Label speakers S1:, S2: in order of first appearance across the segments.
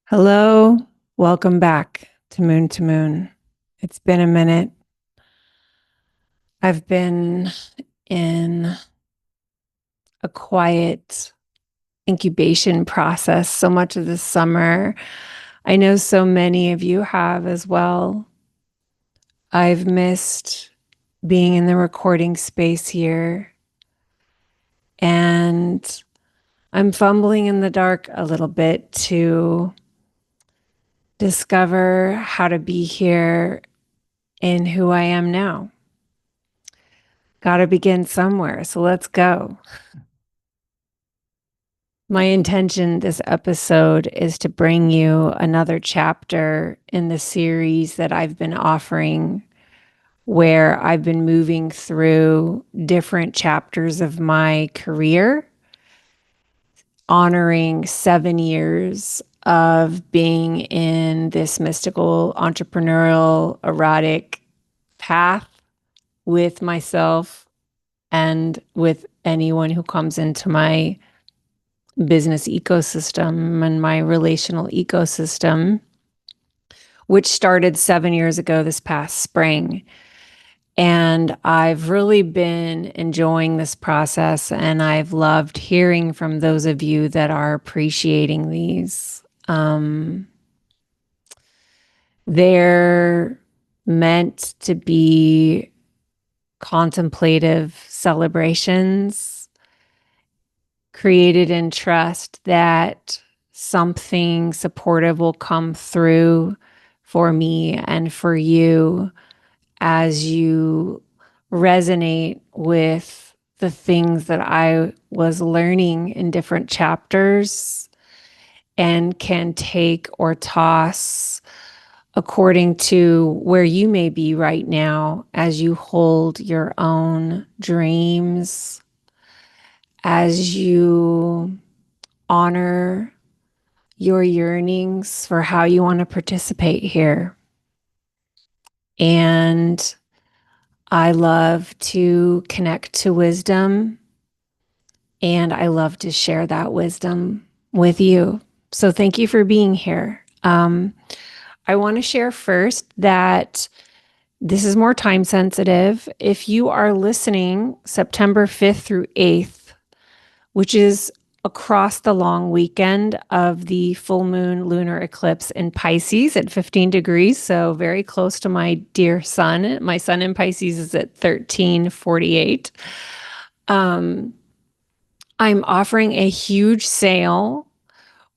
S1: Hello, welcome back to Moon to Moon. It's been a minute. I've been in a quiet incubation process so much of this summer. I know so many of you have as well. I've missed being in the recording space here, and I'm fumbling in the dark a little bit to discover how to be here in who I am now. Got to begin somewhere, so let's go. My intention this episode is to bring you another chapter in the series that I've been offering, where I've been moving through different chapters of my career, honoring 7 years of being in this mystical, entrepreneurial, erotic path with myself and with anyone who comes into my business ecosystem and my relational ecosystem, which started 7 years ago this past spring. And I've really been enjoying this process, and I've loved hearing from those of you that are appreciating these. They're meant to be contemplative celebrations created in trust that something supportive will come through for me and for you as you resonate with the things that I was learning in different chapters and can take or toss according to where you may be right now as you hold your own dreams, as you honor your yearnings for how you want to participate here. And I love to connect to wisdom, and I love to share that wisdom with you. So thank you for being here. I want to share first that this is more time sensitive. If you are listening September 5th through 8th, which is across the long weekend of the full moon lunar eclipse in Pisces at 15 degrees, so very close to my dear sun. My sun in Pisces is at 1348. I'm offering a huge sale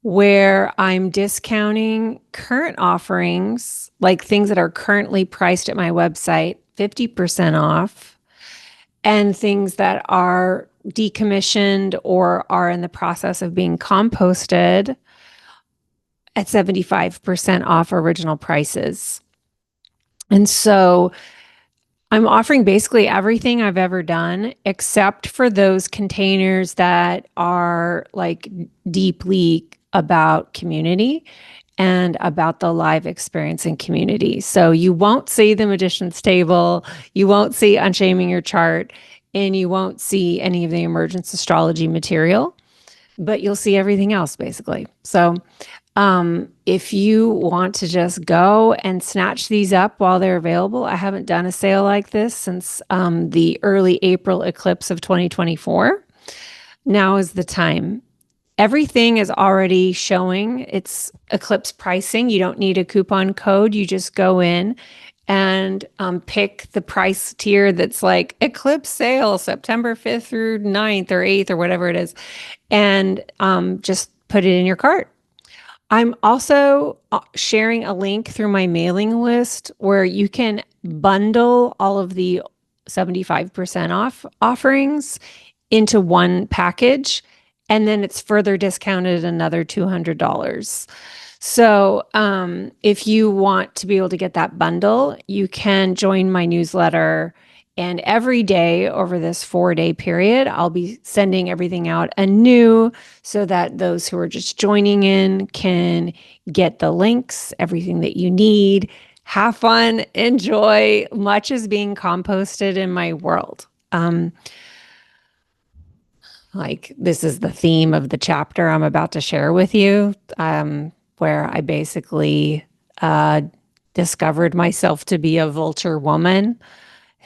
S1: where I'm discounting current offerings, like things that are currently priced at my website, 50% off, and things that are decommissioned or are in the process of being composted at 75% off original prices. And so I'm offering basically everything I've ever done, except for those containers that are like deeply about community and about the live experience in community. So you won't see the Magician's Table, you won't see Unshaming Your Chart, and you won't see any of the Emergent astrology material, but you'll see everything else basically. So if you want to just go and snatch these up while they're available, I haven't done a sale like this since the early April eclipse of 2024. Now is the time. Everything is already showing its eclipse pricing. You don't need a coupon code. You just go in and pick the price tier that's like eclipse sale September 5th through 9th or 8th or whatever it is, and just put it in your cart. I'm also sharing a link through my mailing list where you can bundle all of the 75% off offerings into one package, and then it's further discounted another $200. So if you want to be able to get that bundle, you can join my newsletter. And every day over this 4-day period, I'll be sending everything out anew so that those who are just joining in can get the links, everything that you need. Have fun, enjoy. Much is being composted in my world. Like this is the theme of the chapter I'm about to share with you. where I basically uh, discovered myself to be a vulture woman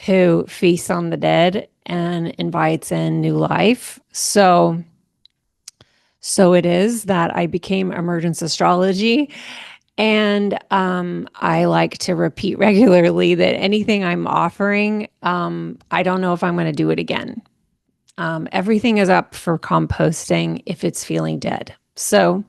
S1: who feasts on the dead and invites in new life. So it is that I became emergence astrology. And I like to repeat regularly that anything I'm offering, I don't know if I'm going to do it again. Everything is up for composting if it's feeling dead. So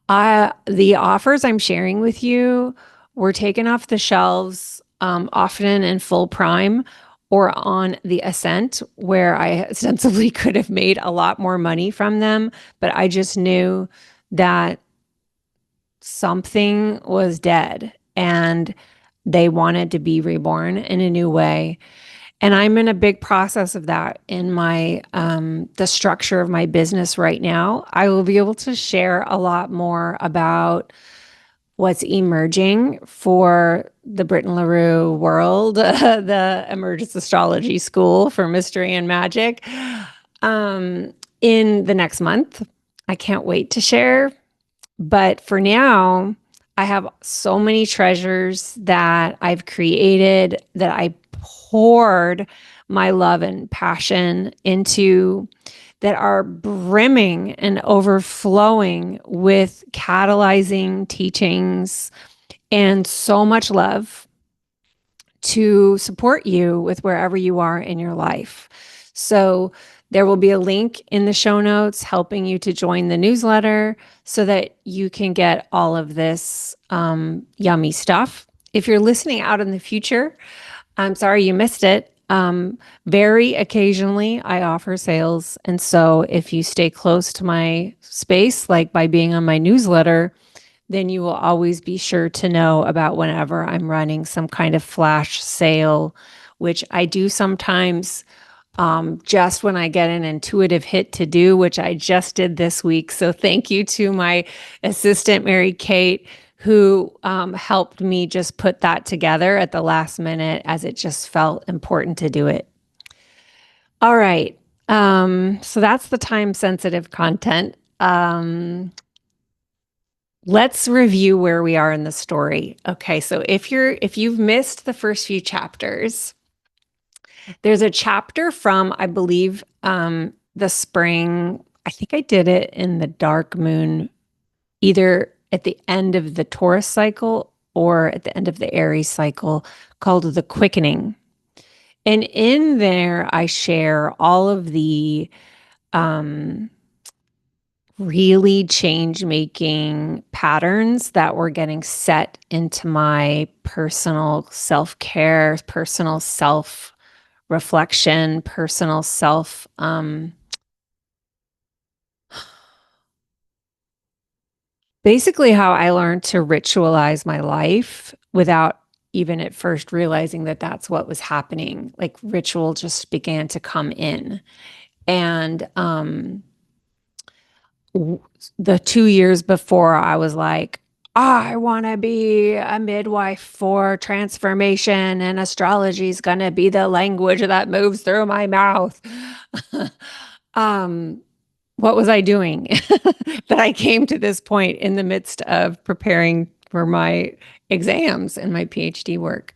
S1: the offers I'm sharing with you were taken off the shelves, often in full prime or on the ascent, where I ostensibly could have made a lot more money from them. But I just knew that something was dead and they wanted to be reborn in a new way. And I'm in a big process of that in my the structure of my business right now. I will be able to share a lot more about what's emerging for the Britton LaRue world, the Emergence Astrology School for Mystery and Magic, in the next month. I can't wait to share. But for now, I have so many treasures that I've created that I poured my love and passion into that are brimming and overflowing with catalyzing teachings and so much love to support you with wherever you are in your life. So there will be a link in the show notes helping you to join the newsletter so that you can get all of this yummy stuff. If you're listening out in the future, I'm sorry you missed it. Very occasionally, I offer sales. And so if you stay close to my space, like by being on my newsletter, then you will always be sure to know about whenever I'm running some kind of flash sale, which I do sometimes just when I get an intuitive hit to do, which I just did this week. So thank you to my assistant, Mary Kate, who helped me just put that together at the last minute as it just felt important to do it. All right. So that's the time sensitive content. Let's review where we are in the story. Okay, so if you've missed the first few chapters, there's a chapter from, I believe, the spring. I think I did it in the dark moon, either at the end of the Taurus cycle or at the end of the Aries cycle, called The Quickening. And in there, I share all of the really change-making patterns that were getting set into my personal self-care, personal self-reflection, personal self basically how I learned to ritualize my life without even at first realizing that that's what was happening. Like ritual just began to come in. And the 2 years before, I was like, I want to be a midwife for transformation, and astrology is going to be the language that moves through my mouth. What was I doing that I came to this point in the midst of preparing for my exams and my PhD work?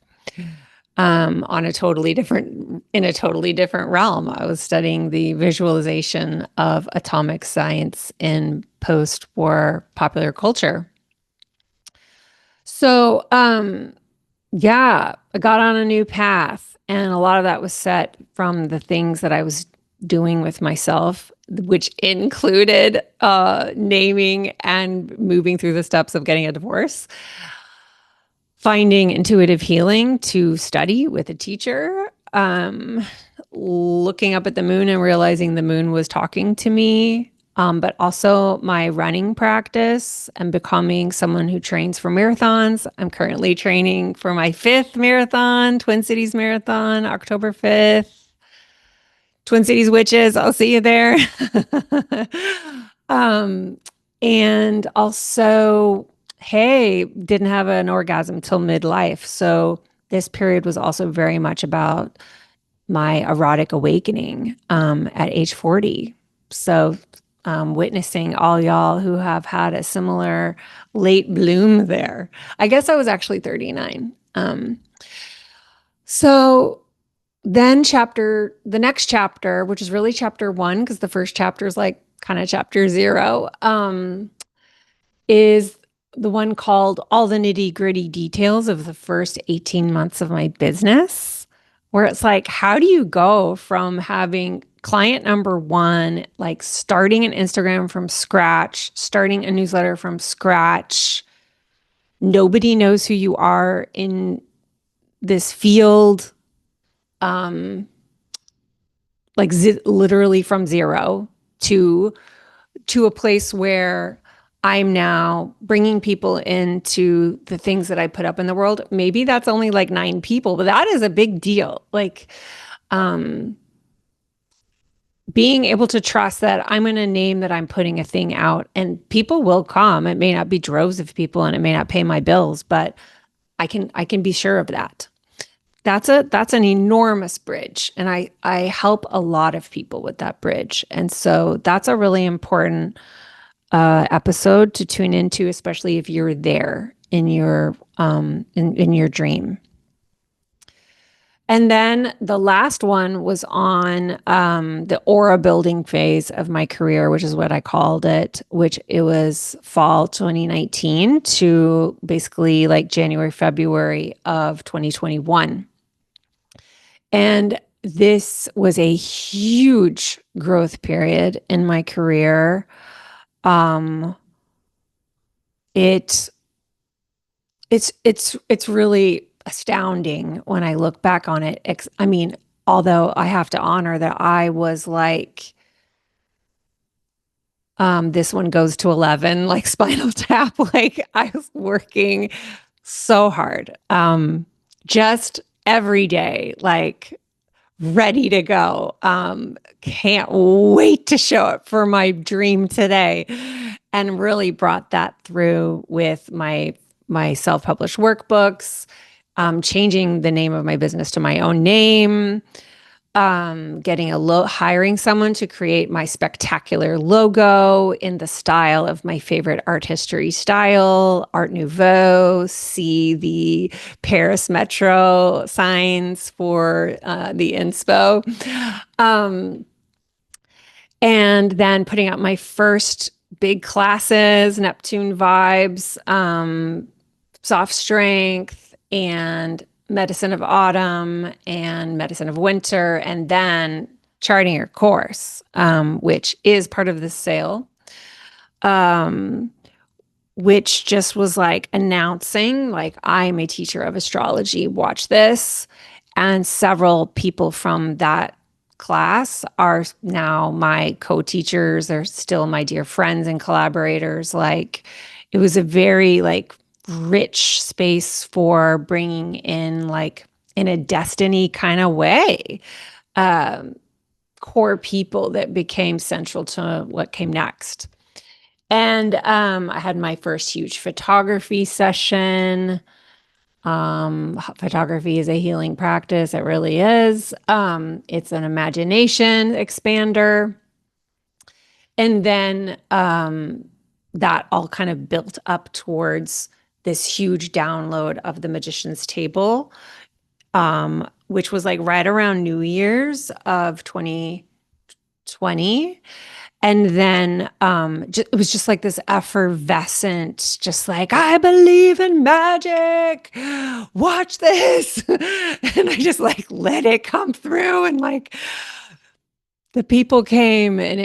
S1: On a totally different, in a totally different realm. I was studying the visualization of atomic science in post-war popular culture. So, yeah, I got on a new path, and a lot of that was set from the things that I was doing with myself, which included naming and moving through the steps of getting a divorce, finding intuitive healing to study with a teacher, looking up at the moon and realizing the moon was talking to me, but also my running practice and becoming someone who trains for marathons. I'm currently training for my 5th marathon, Twin Cities Marathon, October 5th. Twin Cities Witches, I'll see you there. And also, hey, didn't have an orgasm till midlife. So this period was also very much about my erotic awakening at age 40. So witnessing all y'all who have had a similar late bloom there. I guess I was actually 39. So then the next chapter, which is really chapter one, because the first chapter is like kind of chapter zero, is the one called All the Nitty Gritty Details of the First 18 Months of My Business, where it's like, how do you go from having client number one, like starting an Instagram from scratch, starting a newsletter from scratch? Nobody knows who you are in this field, like literally from zero to a place where I'm now bringing people into the things that I put up in the world. Maybe that's only like 9 people, but that is a big deal. Like, being able to trust that I'm in a name that I'm putting a thing out and people will come. It may not be droves of people and it may not pay my bills, but I can be sure of that. That's an enormous bridge. And I help a lot of people with that bridge. And so that's a really important episode to tune into, especially if you're there in your in your dream. And then the last one was on the aura building phase of my career, which is what I called it, which it was fall 2019 to basically like January, February of 2021. And this was a huge growth period in my career. It's really astounding when I look back on it. I mean, although I have to honor that I was like, this one goes to 11, like Spinal Tap. Like I was working so hard, just every day, like ready to go. Can't wait to show up for my dream today. And really brought that through with my self-published workbooks, changing the name of my business to my own name, hiring someone to create my spectacular logo in the style of my favorite art history style, Art Nouveau. See the Paris Metro signs for the inspo. And then putting out my first big classes, Neptune Vibes, Soft Strength, and Medicine of Autumn and Medicine of Winter, and then charting your course, which is part of this sale, which just was like announcing, like, I'm a teacher of astrology, watch this. And several people from that class are now my co-teachers. They're still my dear friends and collaborators. Like, it was a very like rich space for bringing in, like, in a destiny kind of way, core people that became central to what came next. And I had my first huge photography session. Photography is a healing practice. It really is. It's an imagination expander. And then that all kind of built up towards this huge download of the Magician's Table, which was like right around New Year's of 2020. And then it was just like this effervescent, just like, I believe in magic, watch this. And I just like let it come through, and like the people came, and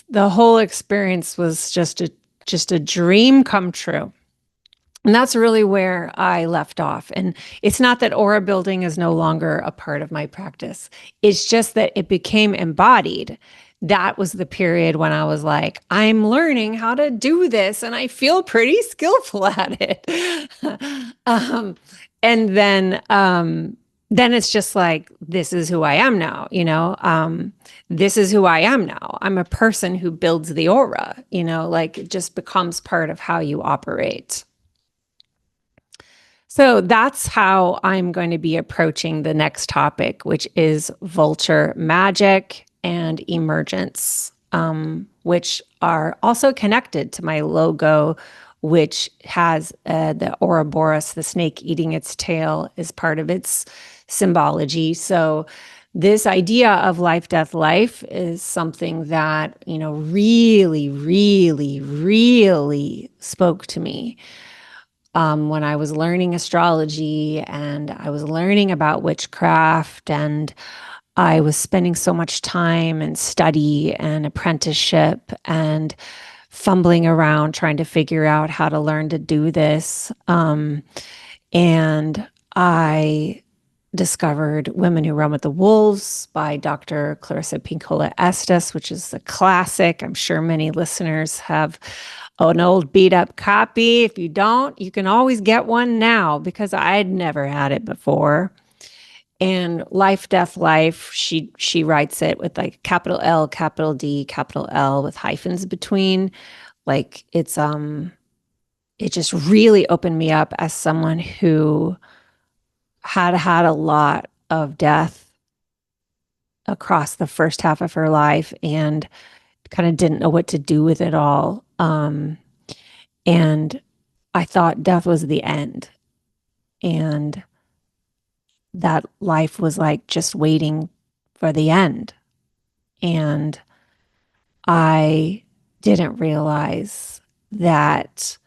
S1: the whole experience was just a dream come true. And that's really where I left off. And it's not that aura building is no longer a part of my practice. It's just that it became embodied. That was the period when I was like, I'm learning how to do this and I feel pretty skillful at it. And then it's just like, this is who I am now, this is who I am now. I'm a person who builds the aura, like it just becomes part of how you operate. So that's how I'm going to be approaching the next topic, which is Vulture magic and emergence. which are also connected to my logo, which has the Ouroboros, the snake eating its tail, is part of its symbology. So this idea of life, death, life is something that, really, really, really spoke to me when I was learning astrology and I was learning about witchcraft, and I was spending so much time and study and apprenticeship and fumbling around trying to figure out how to learn to do this. And I discovered Women Who Run with the Wolves by Dr. Clarissa Pinkola Estes, which is a classic. I'm sure many listeners have an old beat up copy. If you don't, you can always get one now because I'd never had it before. And Life, Death, Life, she writes it with like capital L, capital D, capital L with hyphens between. Like it just really opened me up as someone who had a lot of death across the first half of her life and kind of didn't know what to do with it all. And I thought death was the end, and that life was like just waiting for the end. And I didn't realize that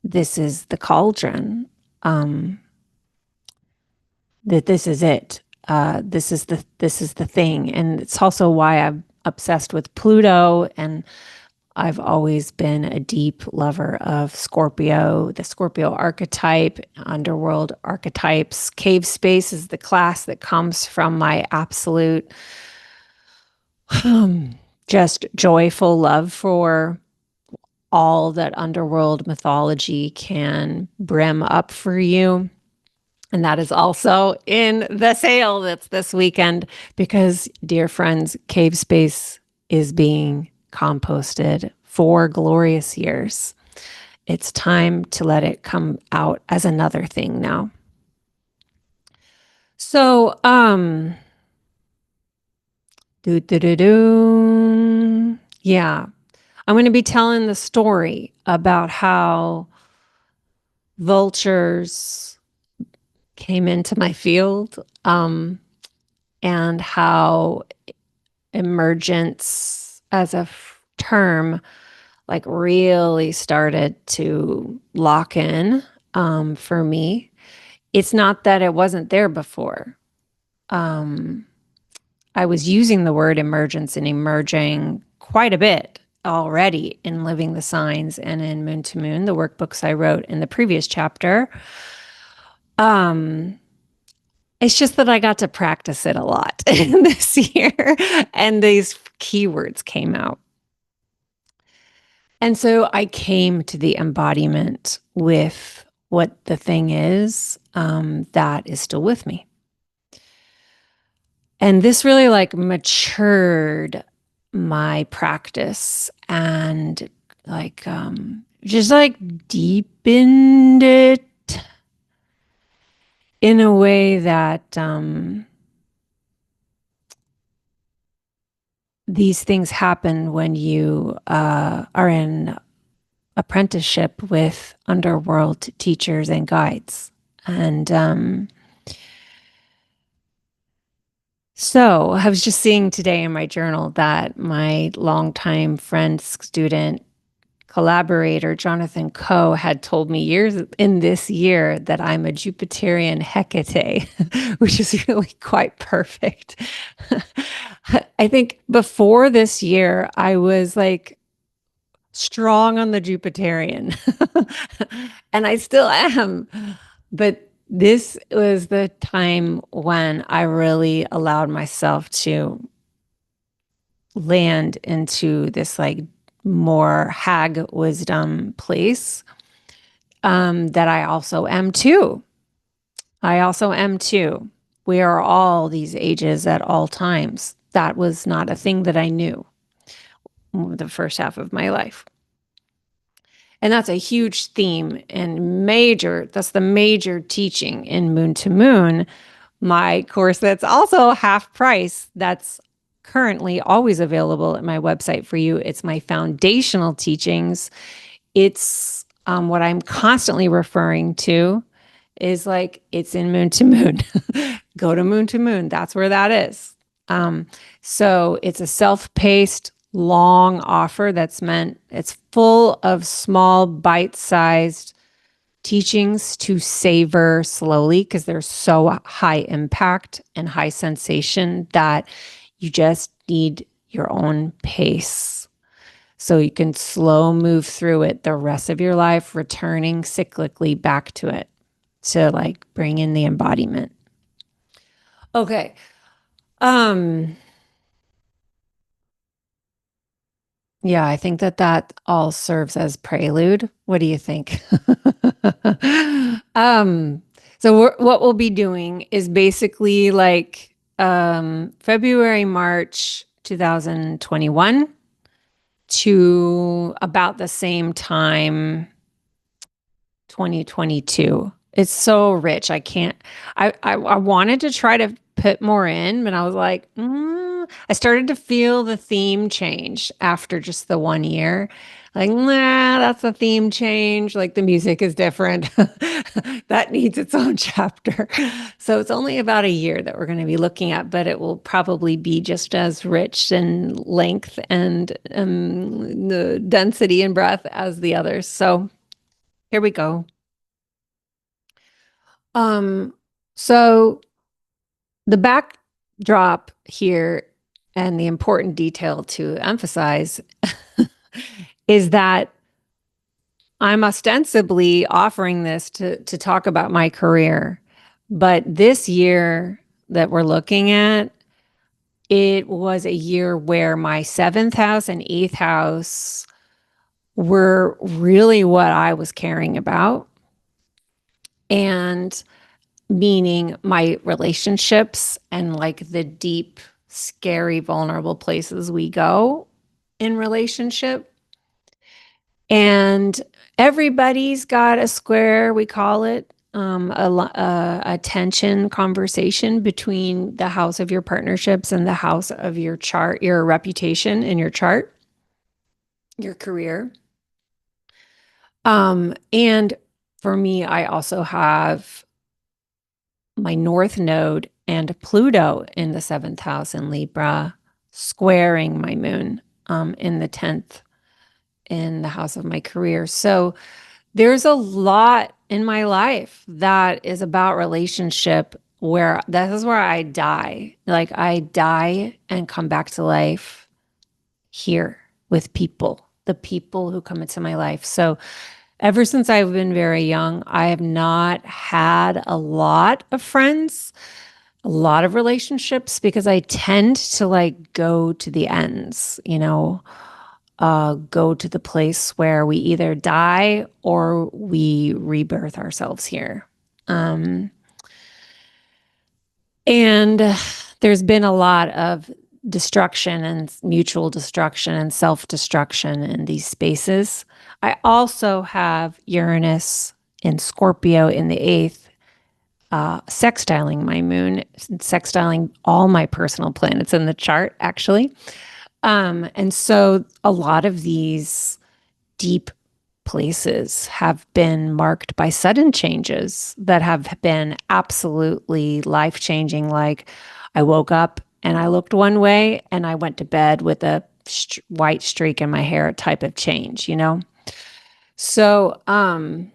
S1: this is the cauldron, that this is it. This is the thing. And it's also why I'm obsessed with Pluto, and I've always been a deep lover of Scorpio, the Scorpio archetype, underworld archetypes. Cave space is the class that comes from my absolute just joyful love for all that underworld mythology can brim up for you. And that is also in the sale that's this weekend because, dear friends, Cave Space is being composted 4 glorious years. It's time to let it come out as another thing now. So, yeah, I'm going to be telling the story about how vultures came into my field, and how emergence as a term like really started to lock in for me. It's not that it wasn't there before. I was using the word emergence and emerging quite a bit already in Living the Signs and in Moon to Moon, the workbooks I wrote in the previous chapter. It's just that I got to practice it a lot this year, and these keywords came out. And so I came to the embodiment with what the thing is that is still with me. And this really like matured my practice and like just like deepened it in a way that these things happen when you are in apprenticeship with underworld teachers and guides. And so I was just seeing today in my journal that my longtime friend, student, collaborator, Jonathan Coe, had told me years in this year that I'm a Jupiterian Hecate, which is really quite perfect. I think before this year, I was like strong on the Jupiterian, and I still am. But this was the time when I really allowed myself to land into this like more hag wisdom place, that I also am too. I also am too. We are all these ages at all times. That was not a thing that I knew the first half of my life. And that's a huge theme and that's the major teaching in Moon to Moon, my course that's also half price. That's currently always available at my website for you. It's my foundational teachings. It's what I'm constantly referring to is like it's in Moon to Moon. Go to Moon to Moon. That's where that is. Um, so it's a self-paced, long offer that's meant, it's full of small, bite-sized teachings to savor slowly because they're so high impact and high sensation that you just need your own pace. So you can slow move through it the rest of your life, returning cyclically back to it to like bring in the embodiment. Okay. Um, yeah, I think that that all serves as prelude. What do you think? um, what we'll be doing is basically like February, March 2021 to about the same time 2022. It's so rich. I can't, I wanted to try to put more in, but I was like, I started to feel the theme change after just the 1 year. Like, nah, that's a theme change. Like the music is different. That needs its own chapter. So it's only about a year that we're going to be looking at, but it will probably be just as rich in length and the density and breadth as the others. So here we go. Um, so the backdrop here and the important detail to emphasize is that I'm ostensibly offering this to talk about my career. But this year that we're looking at, it was a year where my seventh house and eighth house were really what I was caring about. And meaning my relationships and like the deep, scary, vulnerable places we go in relationship. And everybody's got a square, we call it, a tension conversation between the house of your partnerships and the house of your chart, your reputation in your chart, your career. And for me, I also have my North Node and Pluto in the seventh house in Libra, squaring my moon in the 10th in the house of my career. So there's a lot in my life that is about relationship where this is where I die. Like I die and come back to life here with people, the people who come into my life. So ever since I've been very young, I have not had a lot of friends, a lot of relationships because I tend to like go to the ends, go to the place where we either die or we rebirth ourselves here. Um, and there's been a lot of destruction and mutual destruction and self-destruction in these spaces. I also have Uranus in Scorpio in the eighth, sextiling my moon, sextiling all my personal planets in the chart, actually. And so a lot of these deep places have been marked by sudden changes that have been absolutely life changing. Like I woke up and I looked one way and I went to bed with a white streak in my hair type of change. So, and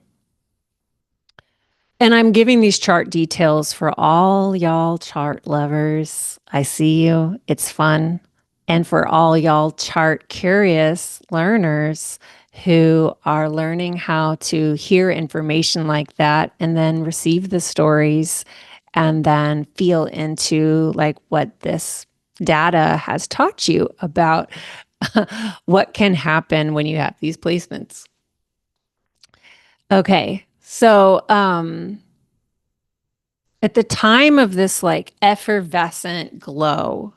S1: I'm giving these chart details for all y'all chart lovers. I see you. It's fun. And for all y'all chart curious learners who are learning how to hear information like that and then receive the stories and then feel into like what this data has taught you about what can happen when you have these placements. Okay. So, at the time of this like effervescent glow,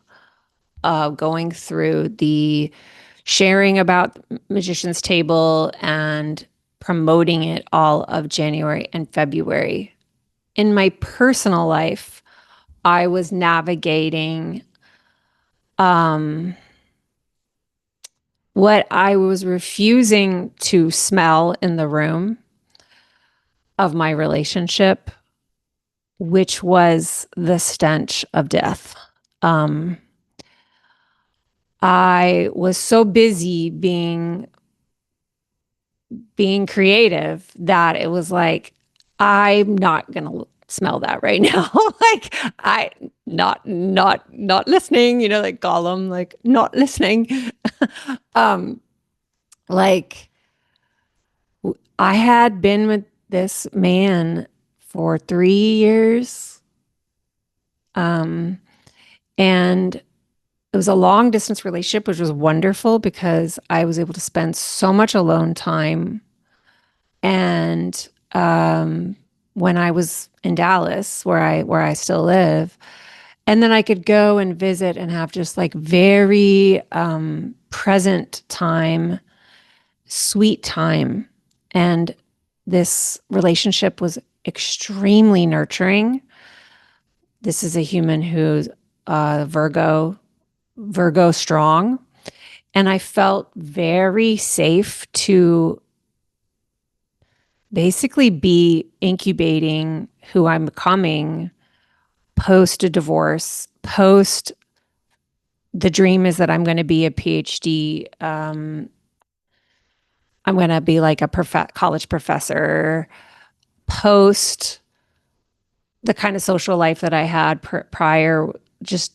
S1: going through the sharing about Magician's Table and promoting it all of January and February. In my personal life, I was navigating Um, what I was refusing to smell in the room of my relationship, which was the stench of death. Um, I was so busy being creative that it was like, I'm not gonna smell that right now. Like I not listening, like Gollum, like not listening. um like I had been with this man for 3 years. And it was a long distance relationship, which was wonderful because I was able to spend so much alone time. And when I was in Dallas, where I still live, and then I could go and visit and have just like very present time, sweet time. And this relationship was extremely nurturing. This is a human who's Virgo strong. And I felt very safe to basically be incubating who I'm becoming post a divorce, post the dream is that I'm going to be a PhD. I'm going to be like a college professor, post the kind of social life that I had prior. Just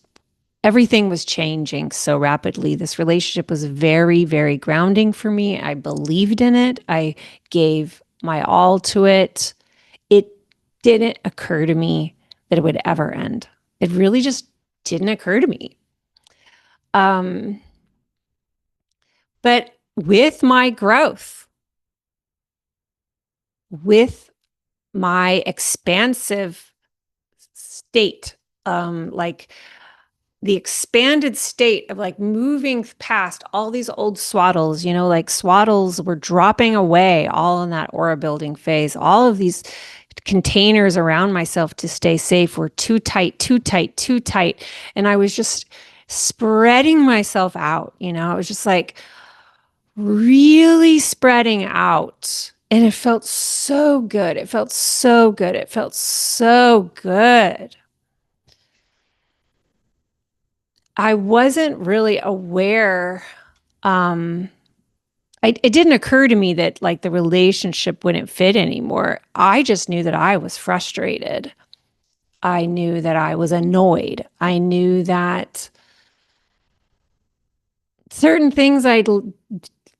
S1: everything was changing so rapidly. This relationship was very, very grounding for me. I believed in it. I gave my all to it. It didn't occur to me that it would ever end. It really just didn't occur to me. Um, but with my growth, with my expansive state, like the expanded state of like moving past all these old swaddles, like swaddles were dropping away all in that aura building phase. All of these containers around myself to stay safe were too tight, too tight, too tight. And I was just spreading myself out, it was just like really spreading out. And it felt so good. It felt so good. It felt so good. I wasn't really aware. Um, it didn't occur to me that like the relationship wouldn't fit anymore. I just knew that I was frustrated. I knew that I was annoyed. I knew that certain things I'd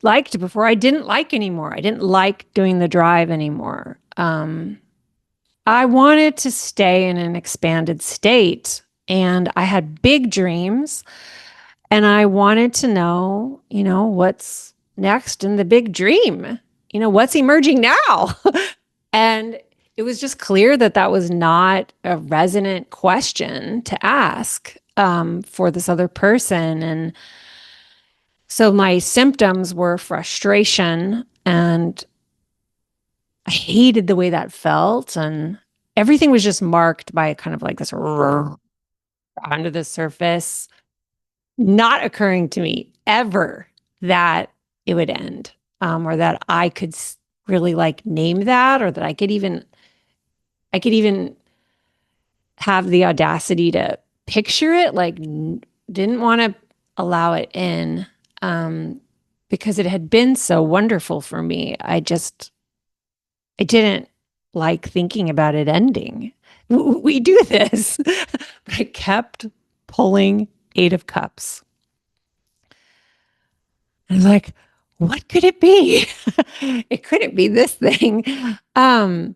S1: liked before I didn't like anymore. I didn't like doing the drive anymore. I wanted to stay in an expanded state, and I had big dreams, and I wanted to know, what's next in the big dream, what's emerging now. And it was just clear that that was not a resonant question to ask for this other person. And so my symptoms were frustration, and I hated the way that felt. And everything was just marked by kind of like this under the surface, not occurring to me ever that it would end, or that I could really like name that, or that I could even have the audacity to picture it. Like, didn't want to allow it in, because it had been so wonderful for me. I didn't like thinking about it ending. We do this, but I kept pulling Eight of Cups. I was like, what could it be? It couldn't be this thing. Meanwhile,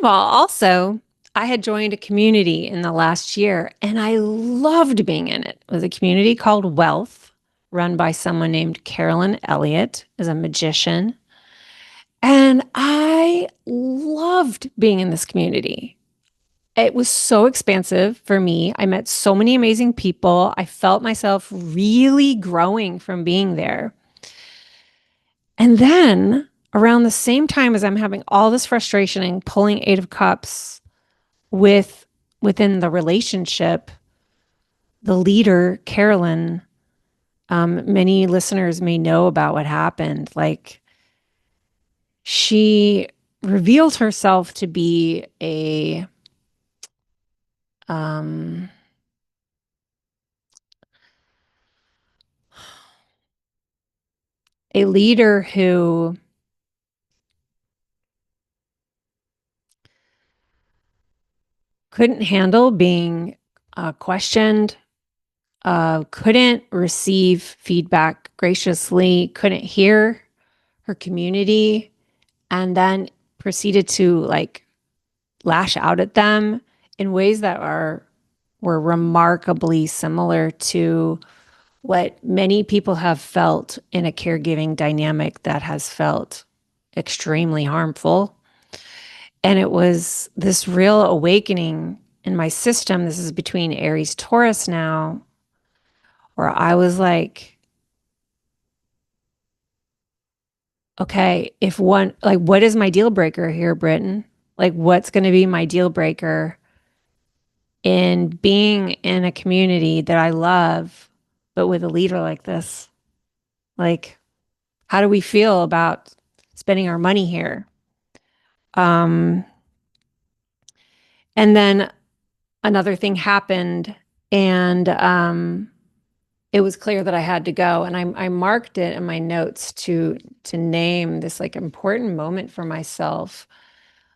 S1: also, I had joined a community in the last year and I loved being in it. It was a community called Wealth, run by someone named Carolyn Elliott, is a magician. And I loved being in this community. It was so expansive for me. I met so many amazing people. I felt myself really growing from being there. And then around the same time as I'm having all this frustration and pulling Eight of Cups within the relationship, the leader, Carolyn, many listeners may know about what happened. Like, she revealed herself to be um, a leader who couldn't handle being questioned, couldn't receive feedback graciously, couldn't hear her community, and then proceeded to like lash out at them in ways that were remarkably similar to what many people have felt in a caregiving dynamic that has felt extremely harmful. And it was this real awakening in my system. This is between Aries Taurus now, where I was like, okay, if one, like, what is my deal breaker here, Britain? Like, what's going to be my deal breaker in being in a community that I love, but with a leader like this? Like, how do we feel about spending our money here? Um, and then another thing happened, and it was clear that I had to go. And I marked it in my notes to name this like important moment for myself.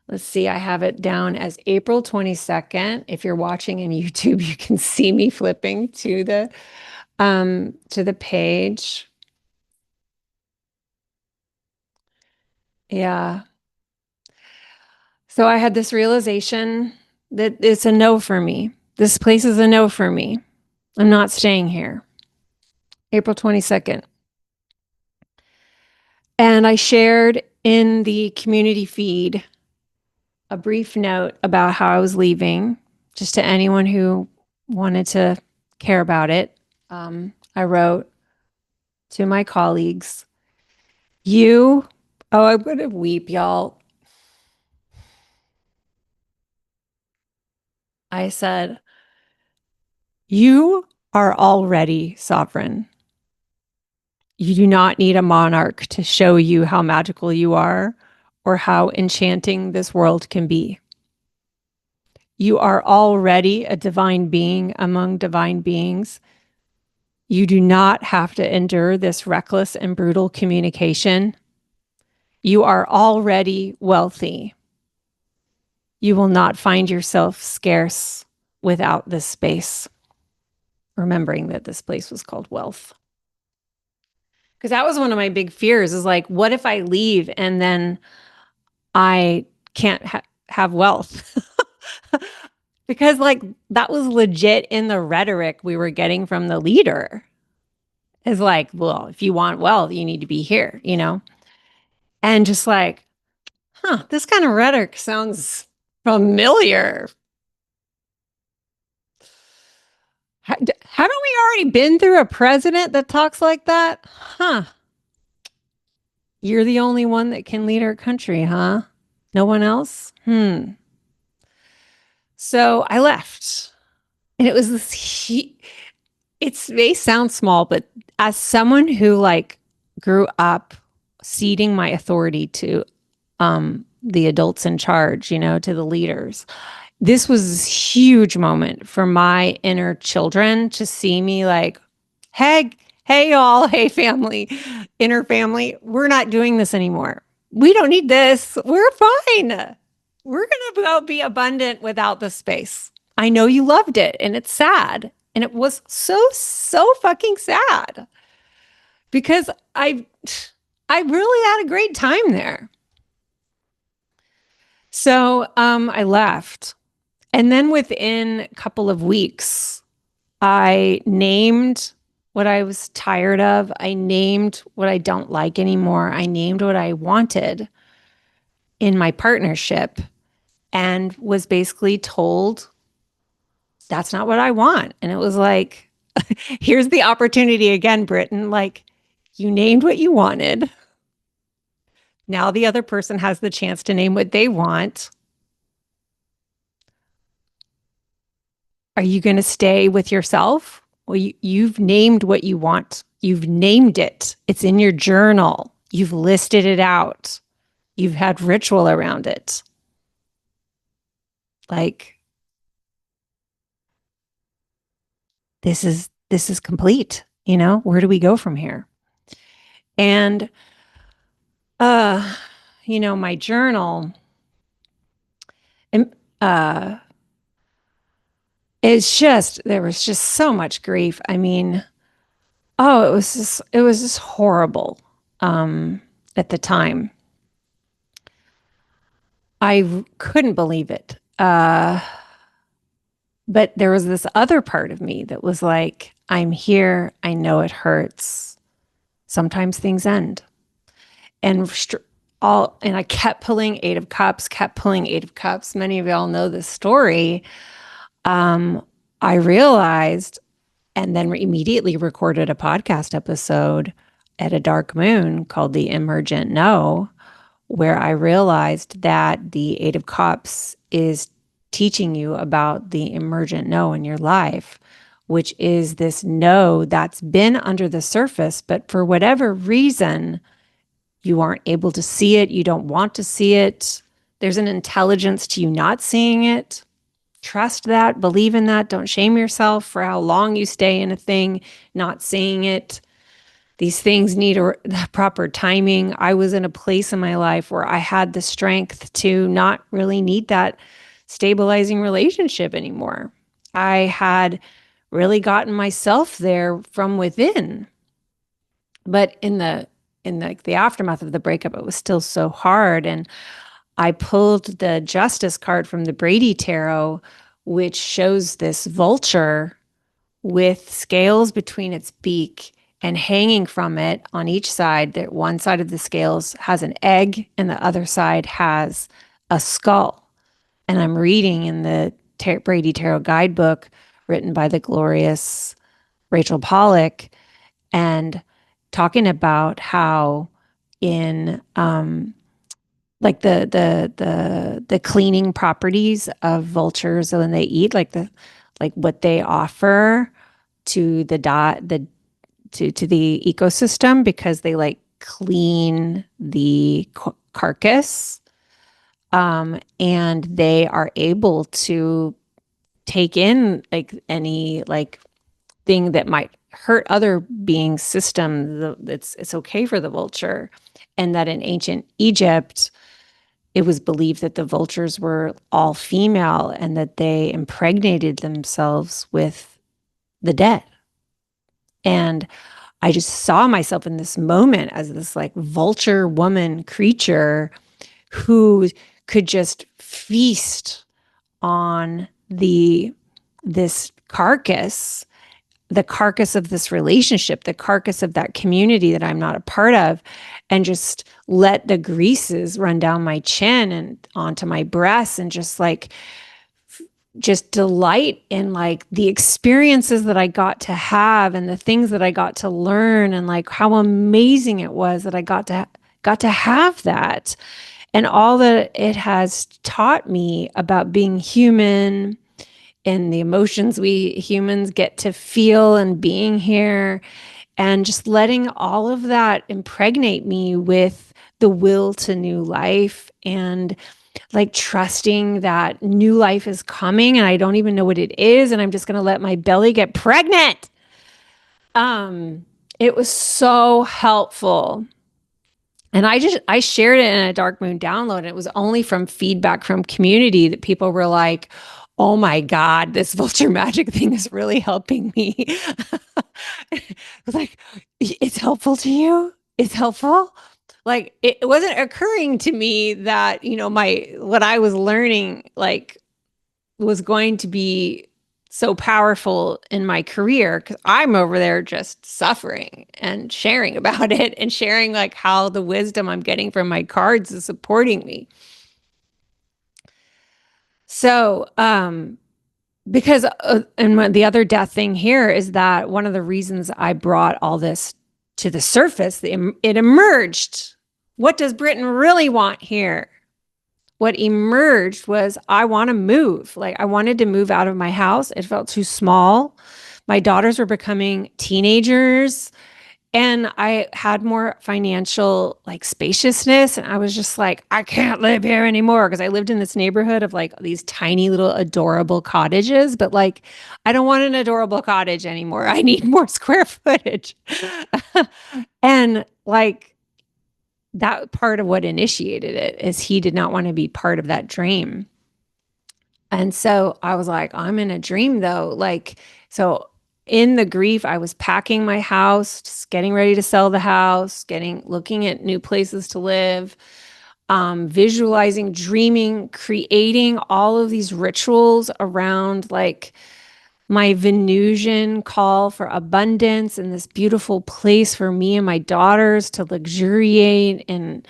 S1: Let's see, I have it down as April 22nd. If you're watching in YouTube, you can see me flipping to the page. Yeah. So I had this realization that it's a no for me. This place is a no for me. I'm not staying here. April 22nd. And I shared in the community feed a brief note about how I was leaving, just to anyone who wanted to care about it. I wrote to my colleagues, you, oh, I'm going to weep, y'all. I said, you are already sovereign. You do not need a monarch to show you how magical you are or how enchanting this world can be. You are already a divine being among divine beings. You do not have to endure this reckless and brutal communication. You are already wealthy. You will not find yourself scarce without this space. Remembering that this place was called wealth. Because that was one of my big fears is like, what if I leave and then I can't have wealth? Because like that was legit in the rhetoric we were getting from the leader. Is like, well, if you want wealth, you need to be here, you know? And just like, this kind of rhetoric sounds familiar. Haven't we already been through a president that talks like that? Huh. You're the only one that can lead our country, huh? No one else? So I left. And it was this, it may sound small, but as someone who like grew up ceding my authority to the adults in charge, you know, to the leaders, this was this huge moment for my inner children to see me like, hey, hey, y'all, hey, family, inner family, we're not doing this anymore. We don't need this. We're fine. We're going to be abundant without the space. I know you loved it and it's sad. And it was so fucking sad because I really had a great time there. So I left. And then within a couple of weeks, I named what I was tired of. I named what I don't like anymore. I named what I wanted in my partnership and was basically told that's not what I want. And it was like, here's the opportunity again, Britain. Like, you named what you wanted. Now the other person has the chance to name what they want. Are you going to stay with yourself? Well, you've named what you want. You've named it. It's in your journal. You've listed it out. You've had ritual around it. Like, this is complete. Where do we go from here? And uh, my journal, and there was just so much grief. I mean, oh, it was just horrible. At the time, I couldn't believe it. But there was this other part of me that was like, I'm here. I know it hurts. Sometimes things end. And and I kept pulling Eight of Cups, kept pulling Eight of Cups. Many of y'all know this story. I realized, and then immediately recorded a podcast episode at a dark moon called the Emergent No, where I realized that the Eight of Cups is teaching you about the emergent no in your life, which is this no that's been under the surface, but for whatever reason, you aren't able to see it. You don't want to see it. There's an intelligence to you not seeing it. Trust that, believe in that. Don't shame yourself for how long you stay in a thing, not seeing it. These things need proper timing. I was in a place in my life where I had the strength to not really need that stabilizing relationship anymore. I had really gotten myself there from within. But in the aftermath of the breakup, it was still so hard. And I pulled the Justice card from the Brady Tarot, which shows this vulture with scales between its beak, and hanging from it on each side, that one side of the scales has an egg and the other side has a skull. And I'm reading in the Brady Tarot guidebook written by the glorious Rachel Pollack, and talking about how in like the cleaning properties of vultures when they eat, like what they offer to to the ecosystem, because they like clean the carcass, and they are able to take in like any like thing that might hurt other beings' system. It's okay for the vulture. And that in ancient Egypt, it was believed that the vultures were all female and that they impregnated themselves with the dead. And I just saw myself in this moment as this like vulture woman creature who could just feast on this carcass, the carcass of this relationship, the carcass of that community that I'm not a part of, and just let the greases run down my chin and onto my breasts, and just delight in like the experiences that I got to have and the things that I got to learn, and like how amazing it was that I got to have that, and all that it has taught me about being human and the emotions we humans get to feel and being here, and just letting all of that impregnate me with the will to new life, and like trusting that new life is coming and I don't even know what it is, and I'm just going to let my belly get pregnant. It was so helpful. And I shared it in a Dark Moon download, and it was only from feedback from community that people were like, oh my God, this vulture magic thing is really helping me. It was like, it's helpful to you? It's helpful? Like it wasn't occurring to me that, what I was learning, like, was going to be so powerful in my career, because I'm over there just suffering and sharing about it, and sharing like how the wisdom I'm getting from my cards is supporting me. So, because and the other death thing here is that one of the reasons I brought all this to the surface, it emerged. What does Britain really want here? what emerged was I want to move. Like I wanted to move out of my house. It felt too small. My daughters were becoming teenagers and I had more financial like spaciousness. And I was just like, I can't live here anymore because I lived in this neighborhood of like these tiny little adorable cottages. But like, I don't want an adorable cottage anymore. I need more square footage. And like, that part of what initiated it is he did not want to be part of that dream. And so I was like, I'm in a dream though. Like, so in the grief, I was packing my house, just getting ready to sell the house, looking at new places to live, visualizing, dreaming, creating all of these rituals around like my Venusian call for abundance and this beautiful place for me and my daughters to luxuriate and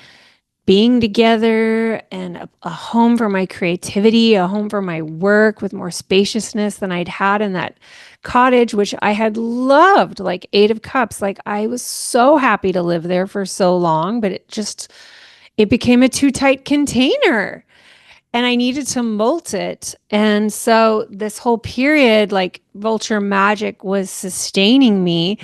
S1: being together and a home for my creativity, a home for my work with more spaciousness than I'd had in that cottage, which I had loved, like Eight of Cups. Like I was so happy to live there for so long, but it became a too tight container and I needed to molt it. And so this whole period, like Vulture magic was sustaining me.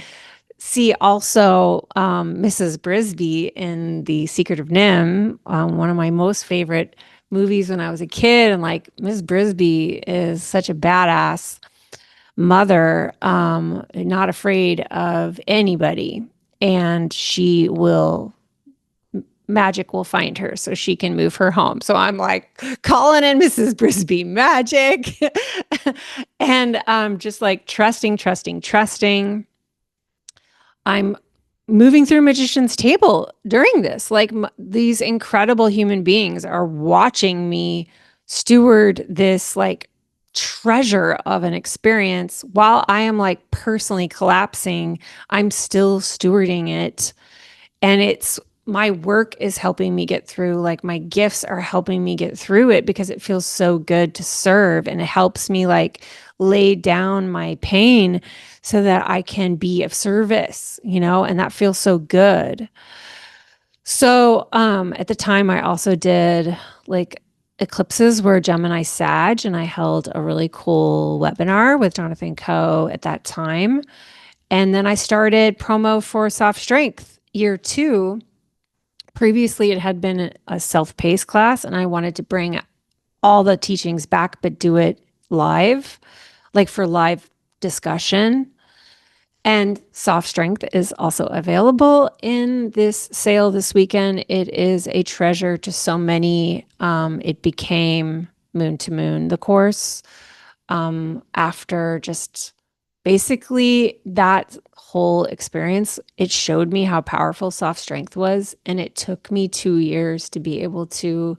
S1: See also Mrs. Brisby in The Secret of Nim, one of my most favorite movies when I was a kid. And like Miss Brisby is such a badass mother, not afraid of anybody. And magic will find her so she can move her home. So I'm like calling in Mrs. Brisby magic and just like trusting. I'm moving through Magician's Table during this. Like these incredible human beings are watching me steward this like treasure of an experience while I am like personally collapsing. I'm still stewarding it. And it's my work is helping me get through, like my gifts are helping me get through it because it feels so good to serve and it helps me like lay down my pain so that I can be of service, and that feels so good. So at the time I also did like eclipses were Gemini Sag, and I held a really cool webinar with Jonathan Coe at that time. And then I started promo for Soft Strength year 2. Previously, it had been a self-paced class, and I wanted to bring all the teachings back, but do it live, like for live discussion. And Soft Strength is also available in this sale this weekend. It is a treasure to so many. It became Moon to Moon, the course, after just basically that whole experience. It showed me how powerful Soft Strength was. And it took me 2 years to be able to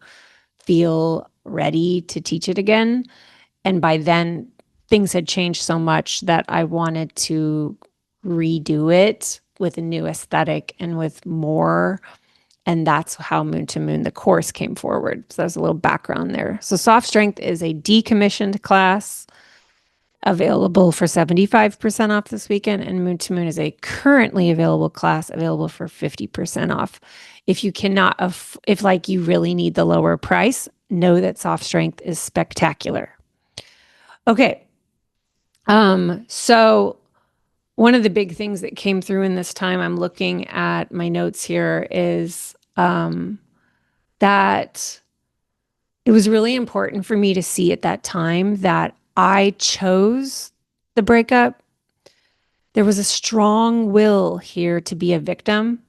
S1: feel ready to teach it again. And by then, things had changed so much that I wanted to redo it with a new aesthetic and with more. And that's how Moon to Moon, the course, came forward. So there's a little background there. So Soft Strength is a decommissioned class available for 75% off this weekend. And Moon to Moon is a currently available class available for 50% off. If you cannot, if like you really need the lower price, know that Soft Strength is spectacular. Okay. So one of the big things that came through in this time, I'm looking at my notes here, is that it was really important for me to see at that time that I chose the breakup. There was a strong will here to be a victim.